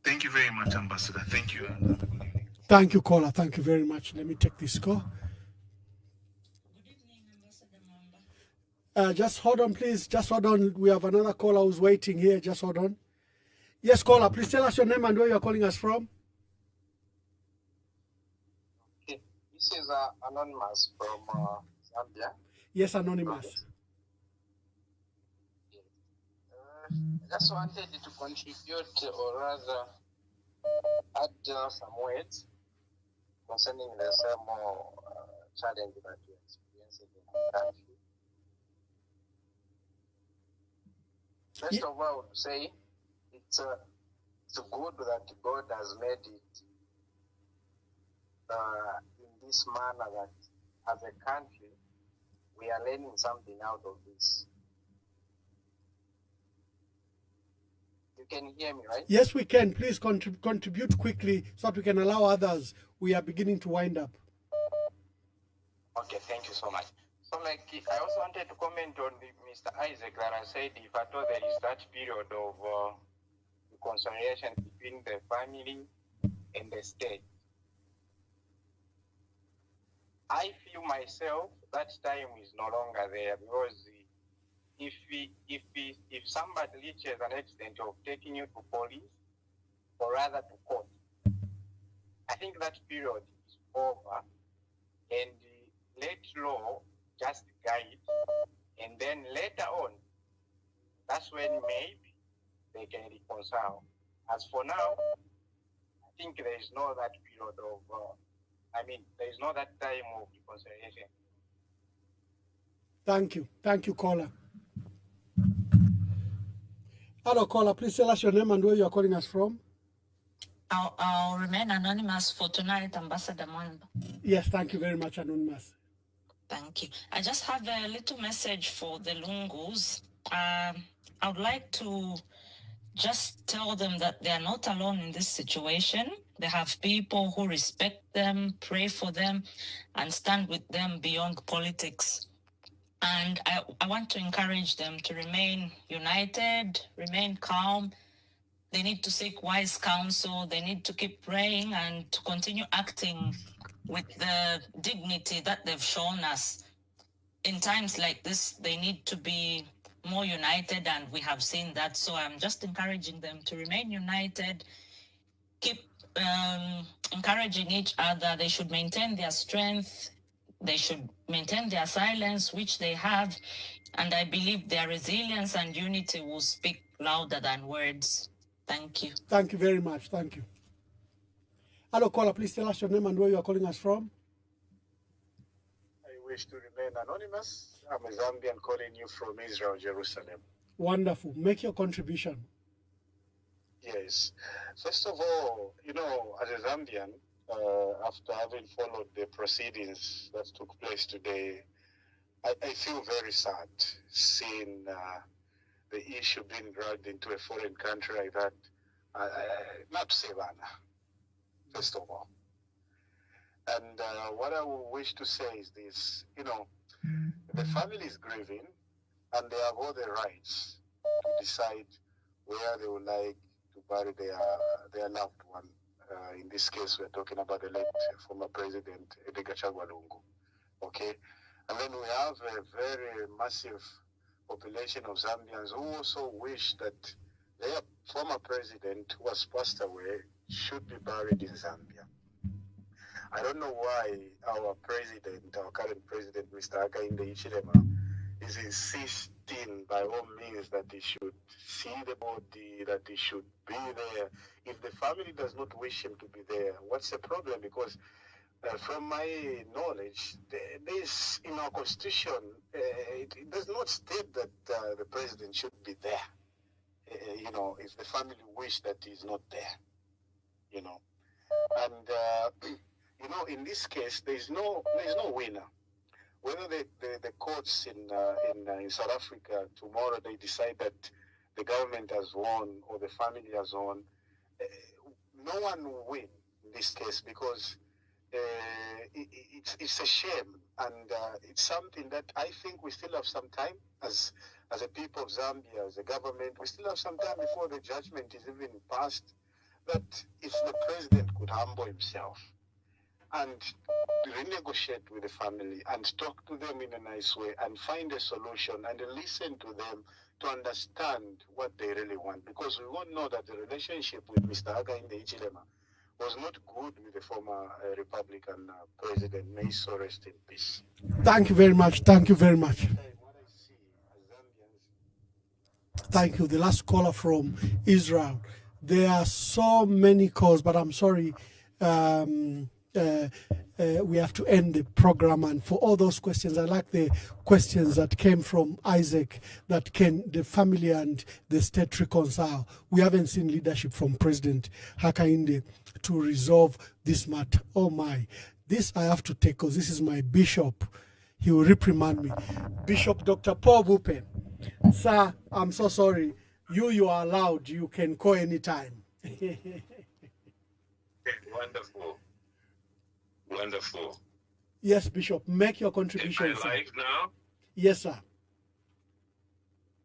Thank you very much, Ambassador. Thank you. Thank you, caller. Thank you very much. Let me take this call. Just hold on, please. Just hold on. We have another caller who's waiting here. Just hold on. Yes, caller. Please tell us your name and where you are calling us from. Okay. This is Anonymous from Zambia. Yes, Anonymous. I just wanted to contribute, or rather add some words concerning the same challenge that we are experiencing in our country. First of all, I would say it's good that God has made it in this manner that as a country we are learning something out of this. You can hear me, right? Yes, we can. Please contribute quickly so that we can allow others. We are beginning to wind up. Okay, thank you so much. So, I also wanted to comment on Mr. Isaac that I said if at all there is that period of reconciliation between the family and the state. I feel myself that time is no longer there, because if somebody reaches an extent of taking you to police or rather to court, I think that period is over, and let law just guide, and then later on, that's when maybe they can reconcile. As for now, I think there is no that period of I mean, there is not that time of reconciliation. Thank you. Thank you, caller. Hello, caller. Please tell us your name and where you are calling us from. I'll remain anonymous for tonight, Ambassador Mwamba. Yes, thank you very much, Anonymous. Thank you. I just have a little message for the Lungus. I would like to just tell them that they are not alone in this situation. They have people who respect them, pray for them, and stand with them beyond politics. And I want to encourage them to remain united, remain calm. They need to seek wise counsel. They need to keep praying and to continue acting with the dignity that they've shown us. In times like this, they need to be more united, and we have seen that. So I'm just encouraging them to remain united, keep encouraging each other. They should maintain their strength. They should maintain their silence, which they have. And I believe their resilience and unity will speak louder than words. Thank you. Thank you very much. Thank you. Hello, caller. Please tell us your name and where you are calling us from. I wish to remain anonymous. I'm a Zambian calling you from Israel, Jerusalem. Wonderful. Make your contribution. Yes. First of all, you know, as a Zambian, after having followed the proceedings that took place today, I feel very sad seeing the issue being dragged into a foreign country like that. Not Savannah, first of all. And what I would wish to say is this, you know, the family is grieving and they have all the rights to decide where they would like to bury their loved one. In this case, we're talking about the late former president, Edgar Chagwa-Lungu. Okay? And then we have a very massive population of Zambians who also wish that their former president, who has passed away, should be buried in Zambia. I don't know why our president, our current president, Mr. Hakainde Hichilema, is insisting by all means that he should see the body, that he should be there. If the family does not wish him to be there, what's the problem? Because from my knowledge, this in our constitution, it does not state that the president should be there. You know, if the family wish that he's not there, you know. And you know, in this case, there's no winner. Whether the courts in South Africa tomorrow they decide that the government has won or the family has won, no one will win in this case because it's a shame, and it's something that I think we still have some time as a people of Zambia, as a government, we still have some time before the judgment is even passed, that if the president could humble himself and renegotiate with the family and talk to them in a nice way and find a solution and listen to them to understand what they really want. Because we all know that the relationship with Mr. Hakainde Hichilema was not good with the former Republican president. May he so rest in peace. Thank you very much. Thank you very much. Thank you. The last caller from Israel. There are so many calls, but I'm sorry. We have to end the program, and for all those questions, I like the questions that came from Isaac, that can the family and the state reconcile. We haven't seen leadership from President Hakainde to resolve this matter. Oh my, this I have to take because this is my bishop. He will reprimand me. Bishop Dr. Paul Bupe. Sir, I'm so sorry. You are allowed. You can call anytime. Wonderful. Wonderful. Yes, Bishop, make your contribution. Am I live now? Yes, sir.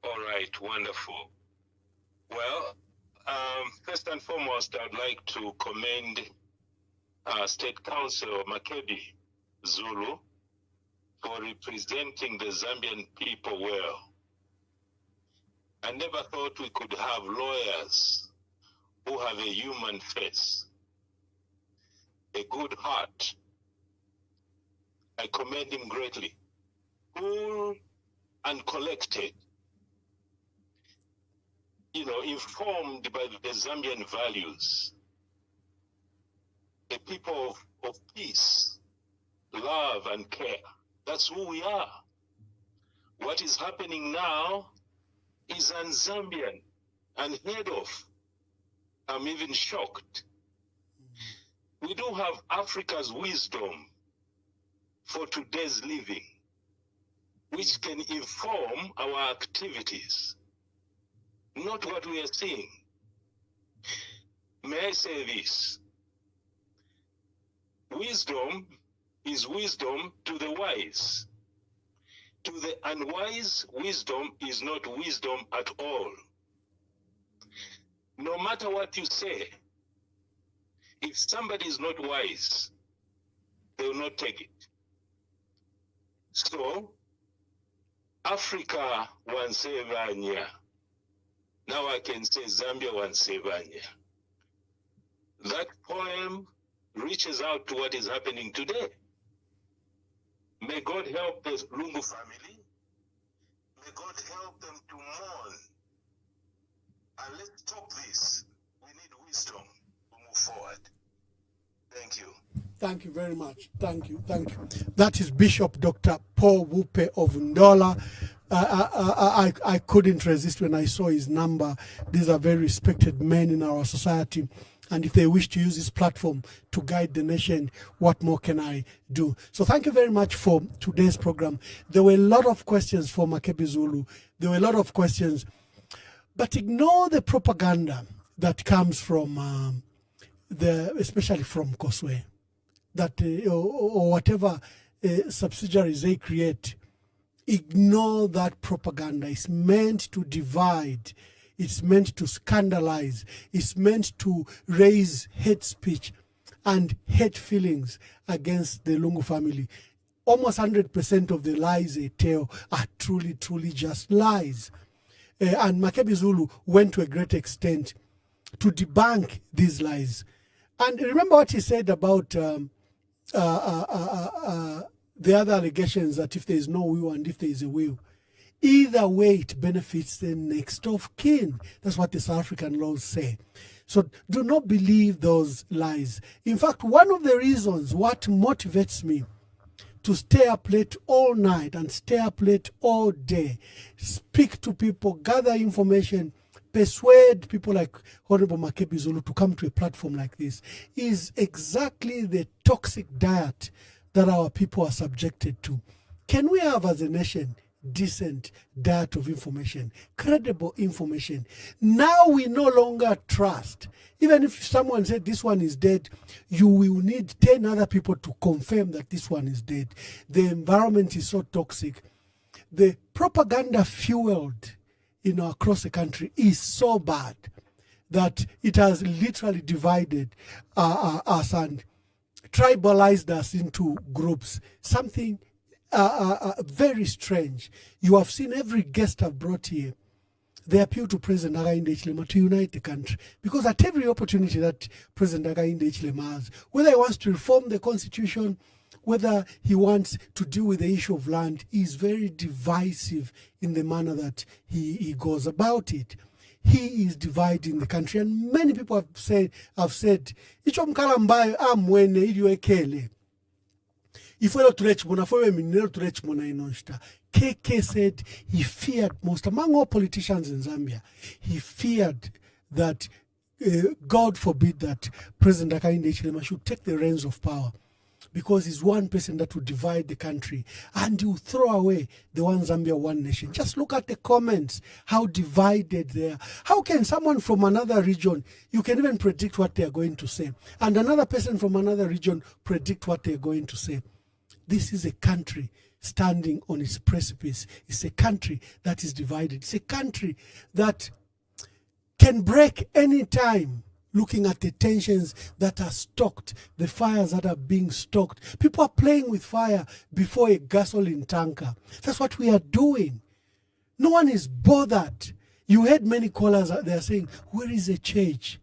All right, wonderful. Well, first and foremost, I'd like to commend State Counsel Makebi Zulu for representing the Zambian people well. I never thought we could have lawyers who have a human face, a good heart. I commend him greatly. Cool and collected, you know, informed by the Zambian values. A people of peace, love, and care. That's who we are. What is happening now is un-Zambian, unheard of. I'm even shocked. We do have Africa's wisdom for today's living, which can inform our activities, not what we are seeing. May I say this? Wisdom is wisdom to the wise. To the unwise, wisdom is not wisdom at all. No matter what you say, if somebody is not wise, they will not take it. So, Africa wansevanya. Now I can say Zambia wansevanya. That poem reaches out to what is happening today. May God help the Lungu family. May God help them to mourn. And let's stop this. We need wisdom to move forward. Thank you. Thank you very much. Thank you. Thank you. That is Bishop Dr. Paul Wupe of Ndola. I couldn't resist when I saw his number. These are very respected men in our society. And if they wish to use this platform to guide the nation, what more can I do? So thank you very much for today's program. There were a lot of questions for Makebi Zulu. There were a lot of questions. But ignore the propaganda that comes from especially from Koswe, that or whatever subsidiaries they create. Ignore that propaganda. It's meant to divide. It's meant to scandalize. It's meant to raise hate speech and hate feelings against the Lungu family. Almost 100% of the lies they tell are truly, truly just lies. And Makebi Zulu went to a great extent to debunk these lies. And remember what he said about the other allegations, that if there is no will and if there is a will, either way it benefits the next of kin. That's what the South African laws say. So do not believe those lies. In fact, one of the reasons what motivates me to stay up late all night and stay up late all day, speak to people, gather information, persuade people like Honorable Makebi Zulu to come to a platform like this, is exactly the toxic diet that our people are subjected to. Can we have, as a nation, decent diet of information, credible information? Now we no longer trust. Even if someone said this one is dead, you will need 10 other people to confirm that this one is dead. The environment is so toxic. The propaganda fueled across the country is so bad that it has literally divided us and tribalized us into groups. Something very strange. You have seen every guest I've brought here, they appeal to President Hakainde Hichilema to unite the country, because at every opportunity that President Hakainde Hichilema has, whether he wants to reform the constitution, whether he wants to deal with the issue of land, is very divisive in the manner that he goes about it. He is dividing the country, and many people have said, "Icho mkala mbayo amwene ili ekele." KK said he feared most, among all politicians in Zambia, he feared that, God forbid, that President Hakainde Hichilema should take the reins of power, because he's one person that will divide the country and you throw away the one Zambia, one nation. Just look at the comments, how divided they are. How can someone from another region, you can even predict what they're going to say, and another person from another region predict what they're going to say? This is a country standing on its precipice. It's a country that is divided. It's a country that can break any time. Looking at the tensions that are stoked, the fires that are being stoked. People are playing with fire before a gasoline tanker. That's what we are doing. No one is bothered. You heard many callers out there saying, where is the church?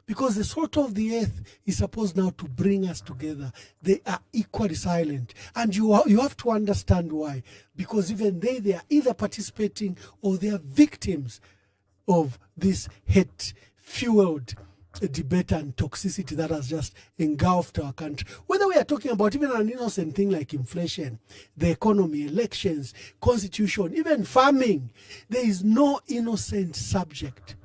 Because the salt of the earth is supposed now to bring us together. They are equally silent. And you have to understand why. Because even they are either participating or they are victims of this hate-fueled debate and toxicity that has just engulfed our country. Whether we are talking about even an innocent thing like inflation, the economy, elections, constitution, even farming, there is no innocent subject.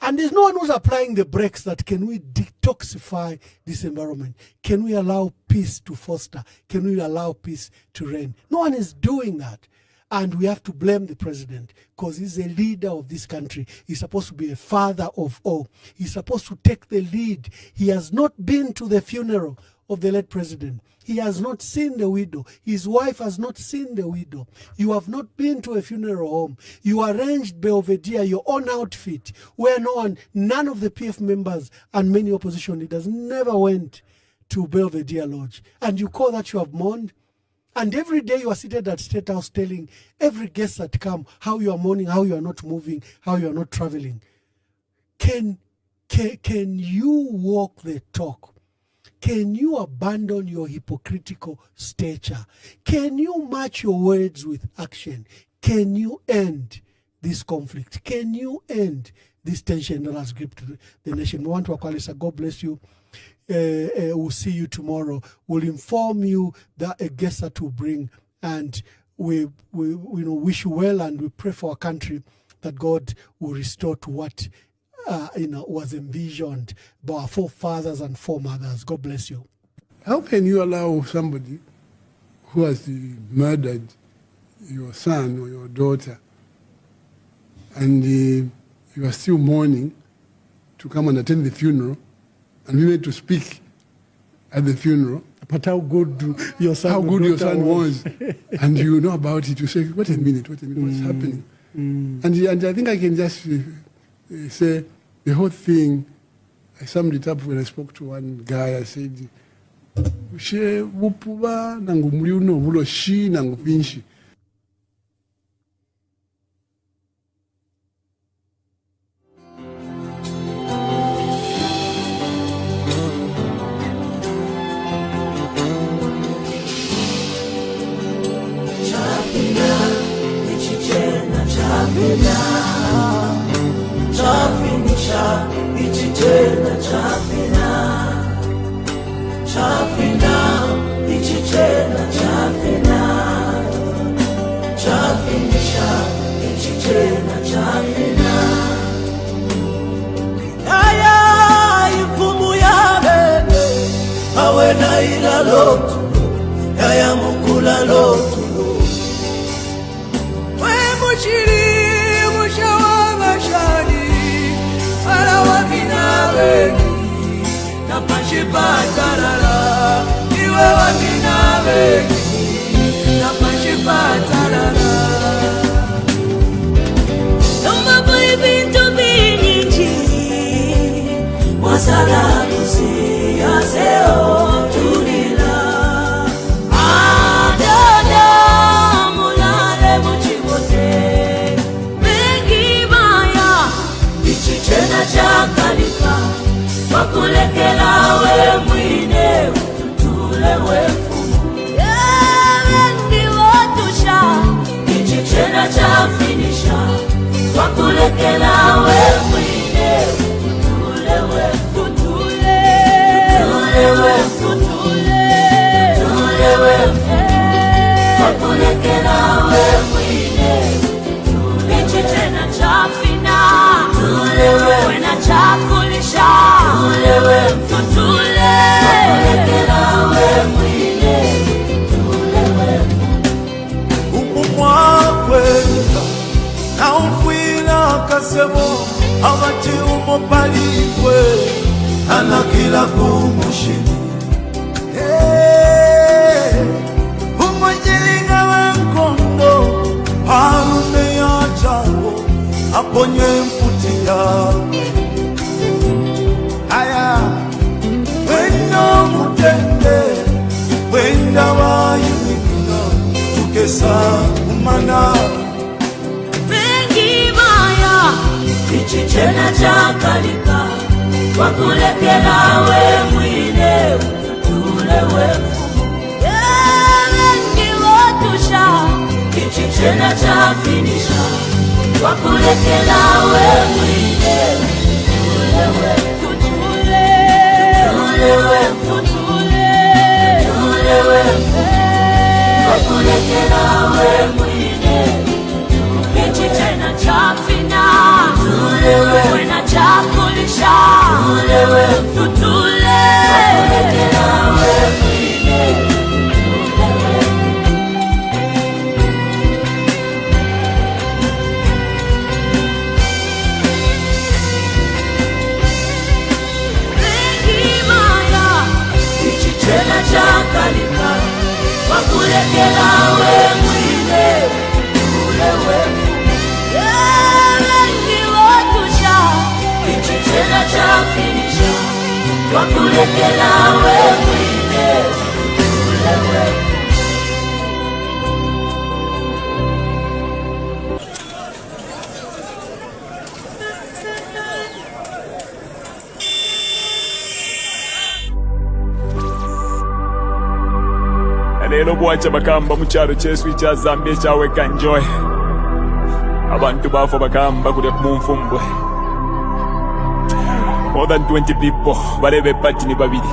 And there's no one who's applying the brakes that can we detoxify this environment? Can we allow peace to foster? Can we allow peace to reign? No one is doing that. And we have to blame the president because he's a leader of this country. He's supposed to be a father of all. He's supposed to take the lead. He has not been to the funeral of the late president. He has not seen the widow. His wife has not seen the widow. You have not been to a funeral home. You arranged Belvedere, your own outfit, where none of the PF members and many opposition leaders never went to Belvedere Lodge. And you call that you have mourned? And every day you are seated at State House telling every guest that come how you are mourning, how you are not moving, how you are not traveling. Can you walk the talk? Can you abandon your hypocritical stature? Can you match your words with action? Can you end this conflict? Can you end this tension that has gripped the nation? We want to Akwalisa, God bless you. We'll see you tomorrow. We'll inform you that a guest that will bring, and we wish you well, and we pray for our country that God will restore to what was envisioned by our forefathers and foremothers. God bless you. How can you allow somebody who has murdered your son or your daughter and you are still mourning to come and attend the funeral and we went to speak at the funeral? But how good your son was. And you know about it, you say, wait a minute, what's happening? And I think I can just say the whole thing, I summed it up when I spoke to one guy. I said, "She wupuba nangu mliuno vulo shi nangu pinshi." Wakulekela we mwine, ule we Lelo bwacha bakamba mukyalo kyesu kya Zambia kyaweka enjoy. Abantu bafa bakamba kule kumumfumbwe. More than 20 people balebe pati ni babiri.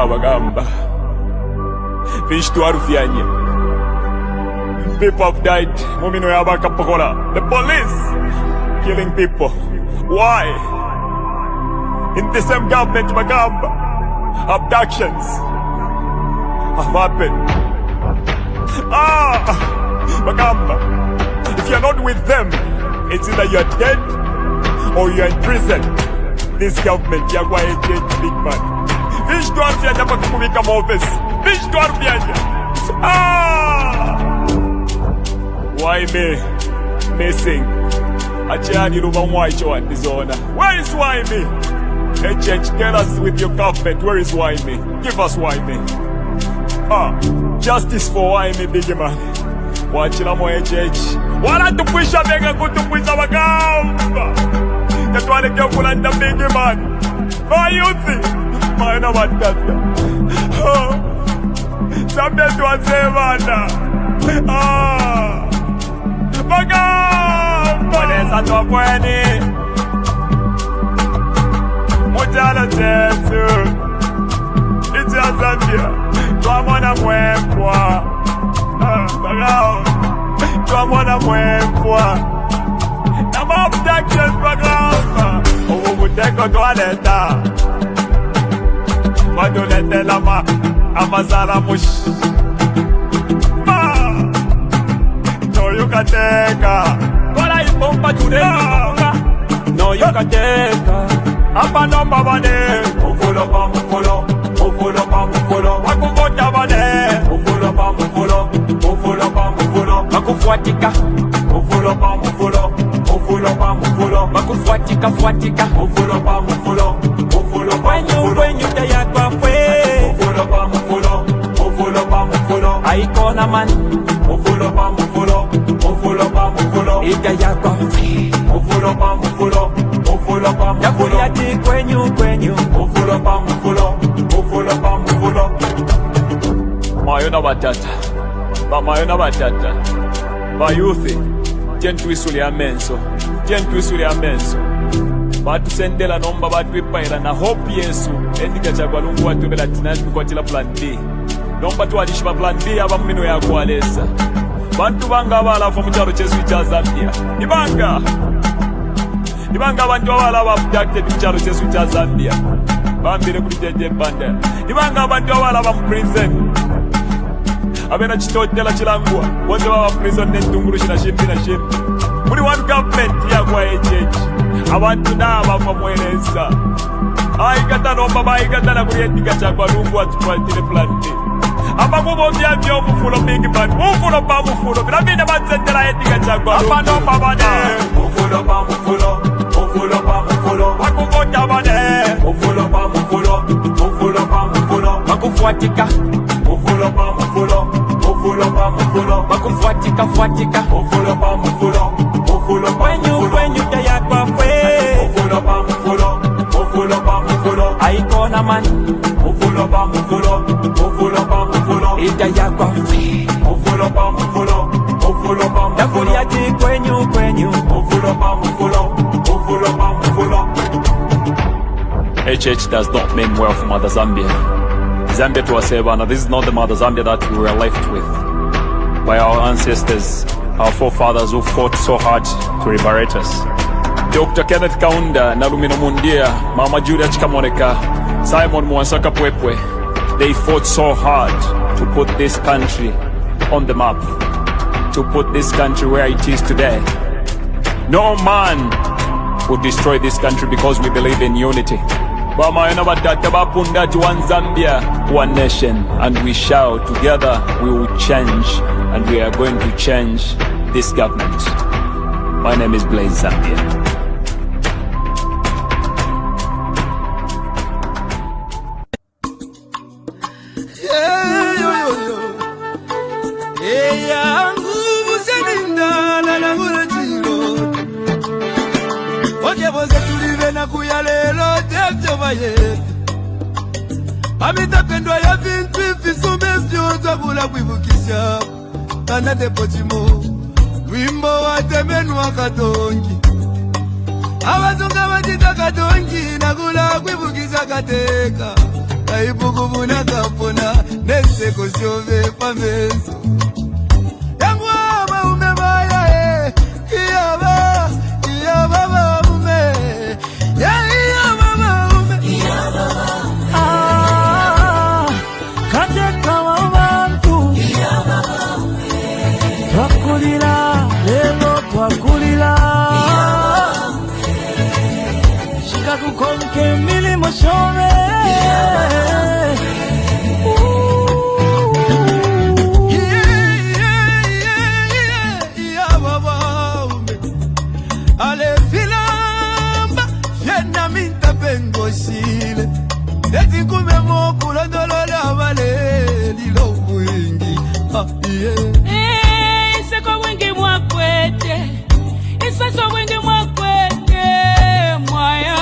Bagamba. Fish to arufyanya. People have died. Mumino yabaka pakola. The police killing people. Why? In the same government bagamba. Abductions have happened. Bagamba. If you're not with them, it's either you're dead or you're in prison. This government, Yagwa big man. Fish to Arfianya Pakumika Moves. Fish to Arfianya. Why me? Missing. Achani Rubanwaicho and Dizona. Where is why me? HH, tell us with your government, where is why me? Give us why me. Justice for why me, big man. Watching mo HH. Wala to push a mega good to push our gamba. That's why they can't pull on the big man. My youth, my no one that. Something to say, man. Bagamba. There's a top when Mutala Jesu. It's a Zambia. Tuamona mwempwa. Bagamba. Tuamona mwempwa. Nama abductions bagamba. Owo muteko toaleta. Madolete lama. Amazala mush. No you can take her. Kola ipompa today. No you can take her. Apa nomba bane. Mufolo pa mufolo. Mufolo pa mufolo. Wakukota bane. Mufolo pa mufolo. Mufolo pa mufolo. Wakufuatika. Mufolo pa mufolo. Mufolo pa mufolo. Wakufuatika fuatika. Mufolo pa mufolo. Mufolo pa mufolo. When you taya kwa fwe. Mufolo pa mufolo. Mufolo pa mufolo. Aikona man. Mufolo pa mufolo. Mufolo pa mufolo. Ita yako. Mufolo pa mufolo. Mufolo pa mufolo. Yakuliati kwenyu. Mufolo pa mufolo. Mufolo pa mufolo. Mayona batata. Mayona batata. Bayuthi. Tyentuisuli amenso. Tyentuisuli amenso. Batusendela nomba batwipaira na hope Yesu. Endika chagwa lungu watubela tinani kwa plan B. Nomba tuwadishiba plan B abamino ya kualesa. Bantu banga abalafu mukyalo kyesu kya Zambia. Ibanga abantu abala abducted mukyalo kyesu kya Zambia. Bambire kuli jeje banda. Ibanga abantu abala ba prison. Abena chitotela chilangwa. Bonze baba prison n'entunguru kina shimbi na shimbi. Muri one government ya kwa HH. Abantu naba famweleza. Aikata nomba baikata na kuli endika chagwa lungu atupatile plan B. Abakubo byabyo omufulo big man. Mufulo pa mufulo. Bilabine batsendela endika chagwa lungu. Apano babane. Mufulo pa mufulo. Mufulo pa mufulo. Wakukota bane. Mufulo pa mufulo. Mufulo pa mufulo. Wakufuatika. Mufulo pa mufulo. Mufulo pa mufulo. Wakufuatika fuatika. Mufulo pa mufulo. Mufulo pa mufulo. When you taya kwa fwe. Mufulo pa mufulo. Mufulo pa mufulo. Aikona man. Mufulo pa mufulo. Mufulo pa mufulo. Ita yako. Mufulo pa mufulo. Mufulo pa mufulo. Yakuliati kwenyu. Mufulo pa mufulo. Mufulo pa mufulo. HH does not mean well for Mother Zambia. Zambia to us, this is not the Mother Zambia that we were left with. by our ancestors, our forefathers who fought so hard to liberate us. Dr. Kenneth Kaunda, Nalumino Mundia, Mama Julia Chikamoneka, Simon Mwansaka Pwepwe, they fought so hard to put this country on the map, to put this country where it is today. No man would destroy this country because we believe in unity. One Zambia, one nation, and we shall together we will change, and we are going to change this government. My name is Blaze Zambia. Amita pendwa ya vintu ifisume vyoza bula kuivukisha Kana depotimo Wimbo wa temenu wa katongi Awazunga watita katongi Nagula kuivukisha kateka Kaibuku buna kapona Nese kosyove pameso Yangu ama umebaya Kiyaba ume Kiyaba ume Twakulira, lelo twakulira Shikakukonke milimo shove Ale filamba, yena minta pengo sile Eti kume moku la dolola vale Lilo wingi, yeah Sasa wengi mwakwete mwaya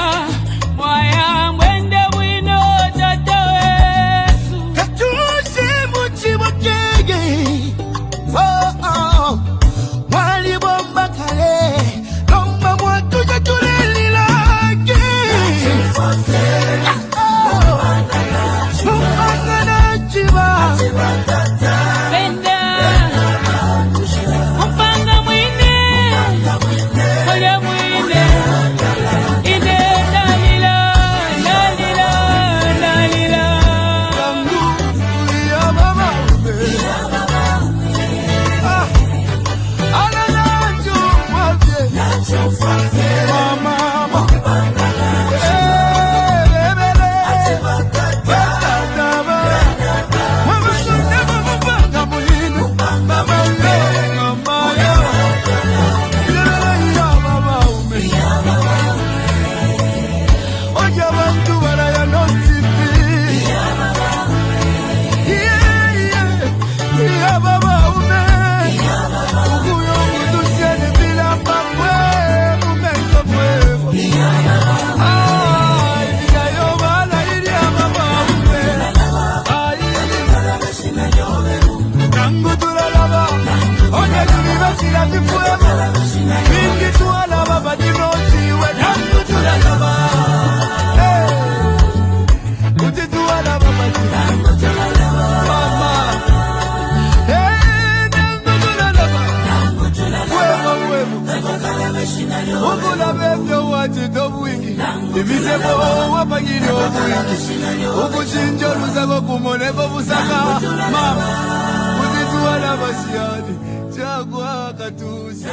mwende wino tata wesu Katusi muchi wakege Wali bomba kale Lomba mwatu ya tuleli lake Mupangana chiba Benda Mupanga mwine Oya mwine Ide dalila Yangu ya mama ume Ala nacho mwavye Mama Ukula bebyo wati dobwingi Ibisebo wapagiri obwingi Ukuchinjo lusako kumoneko busaka Mama Uzituwa na basiani Chagwa katuse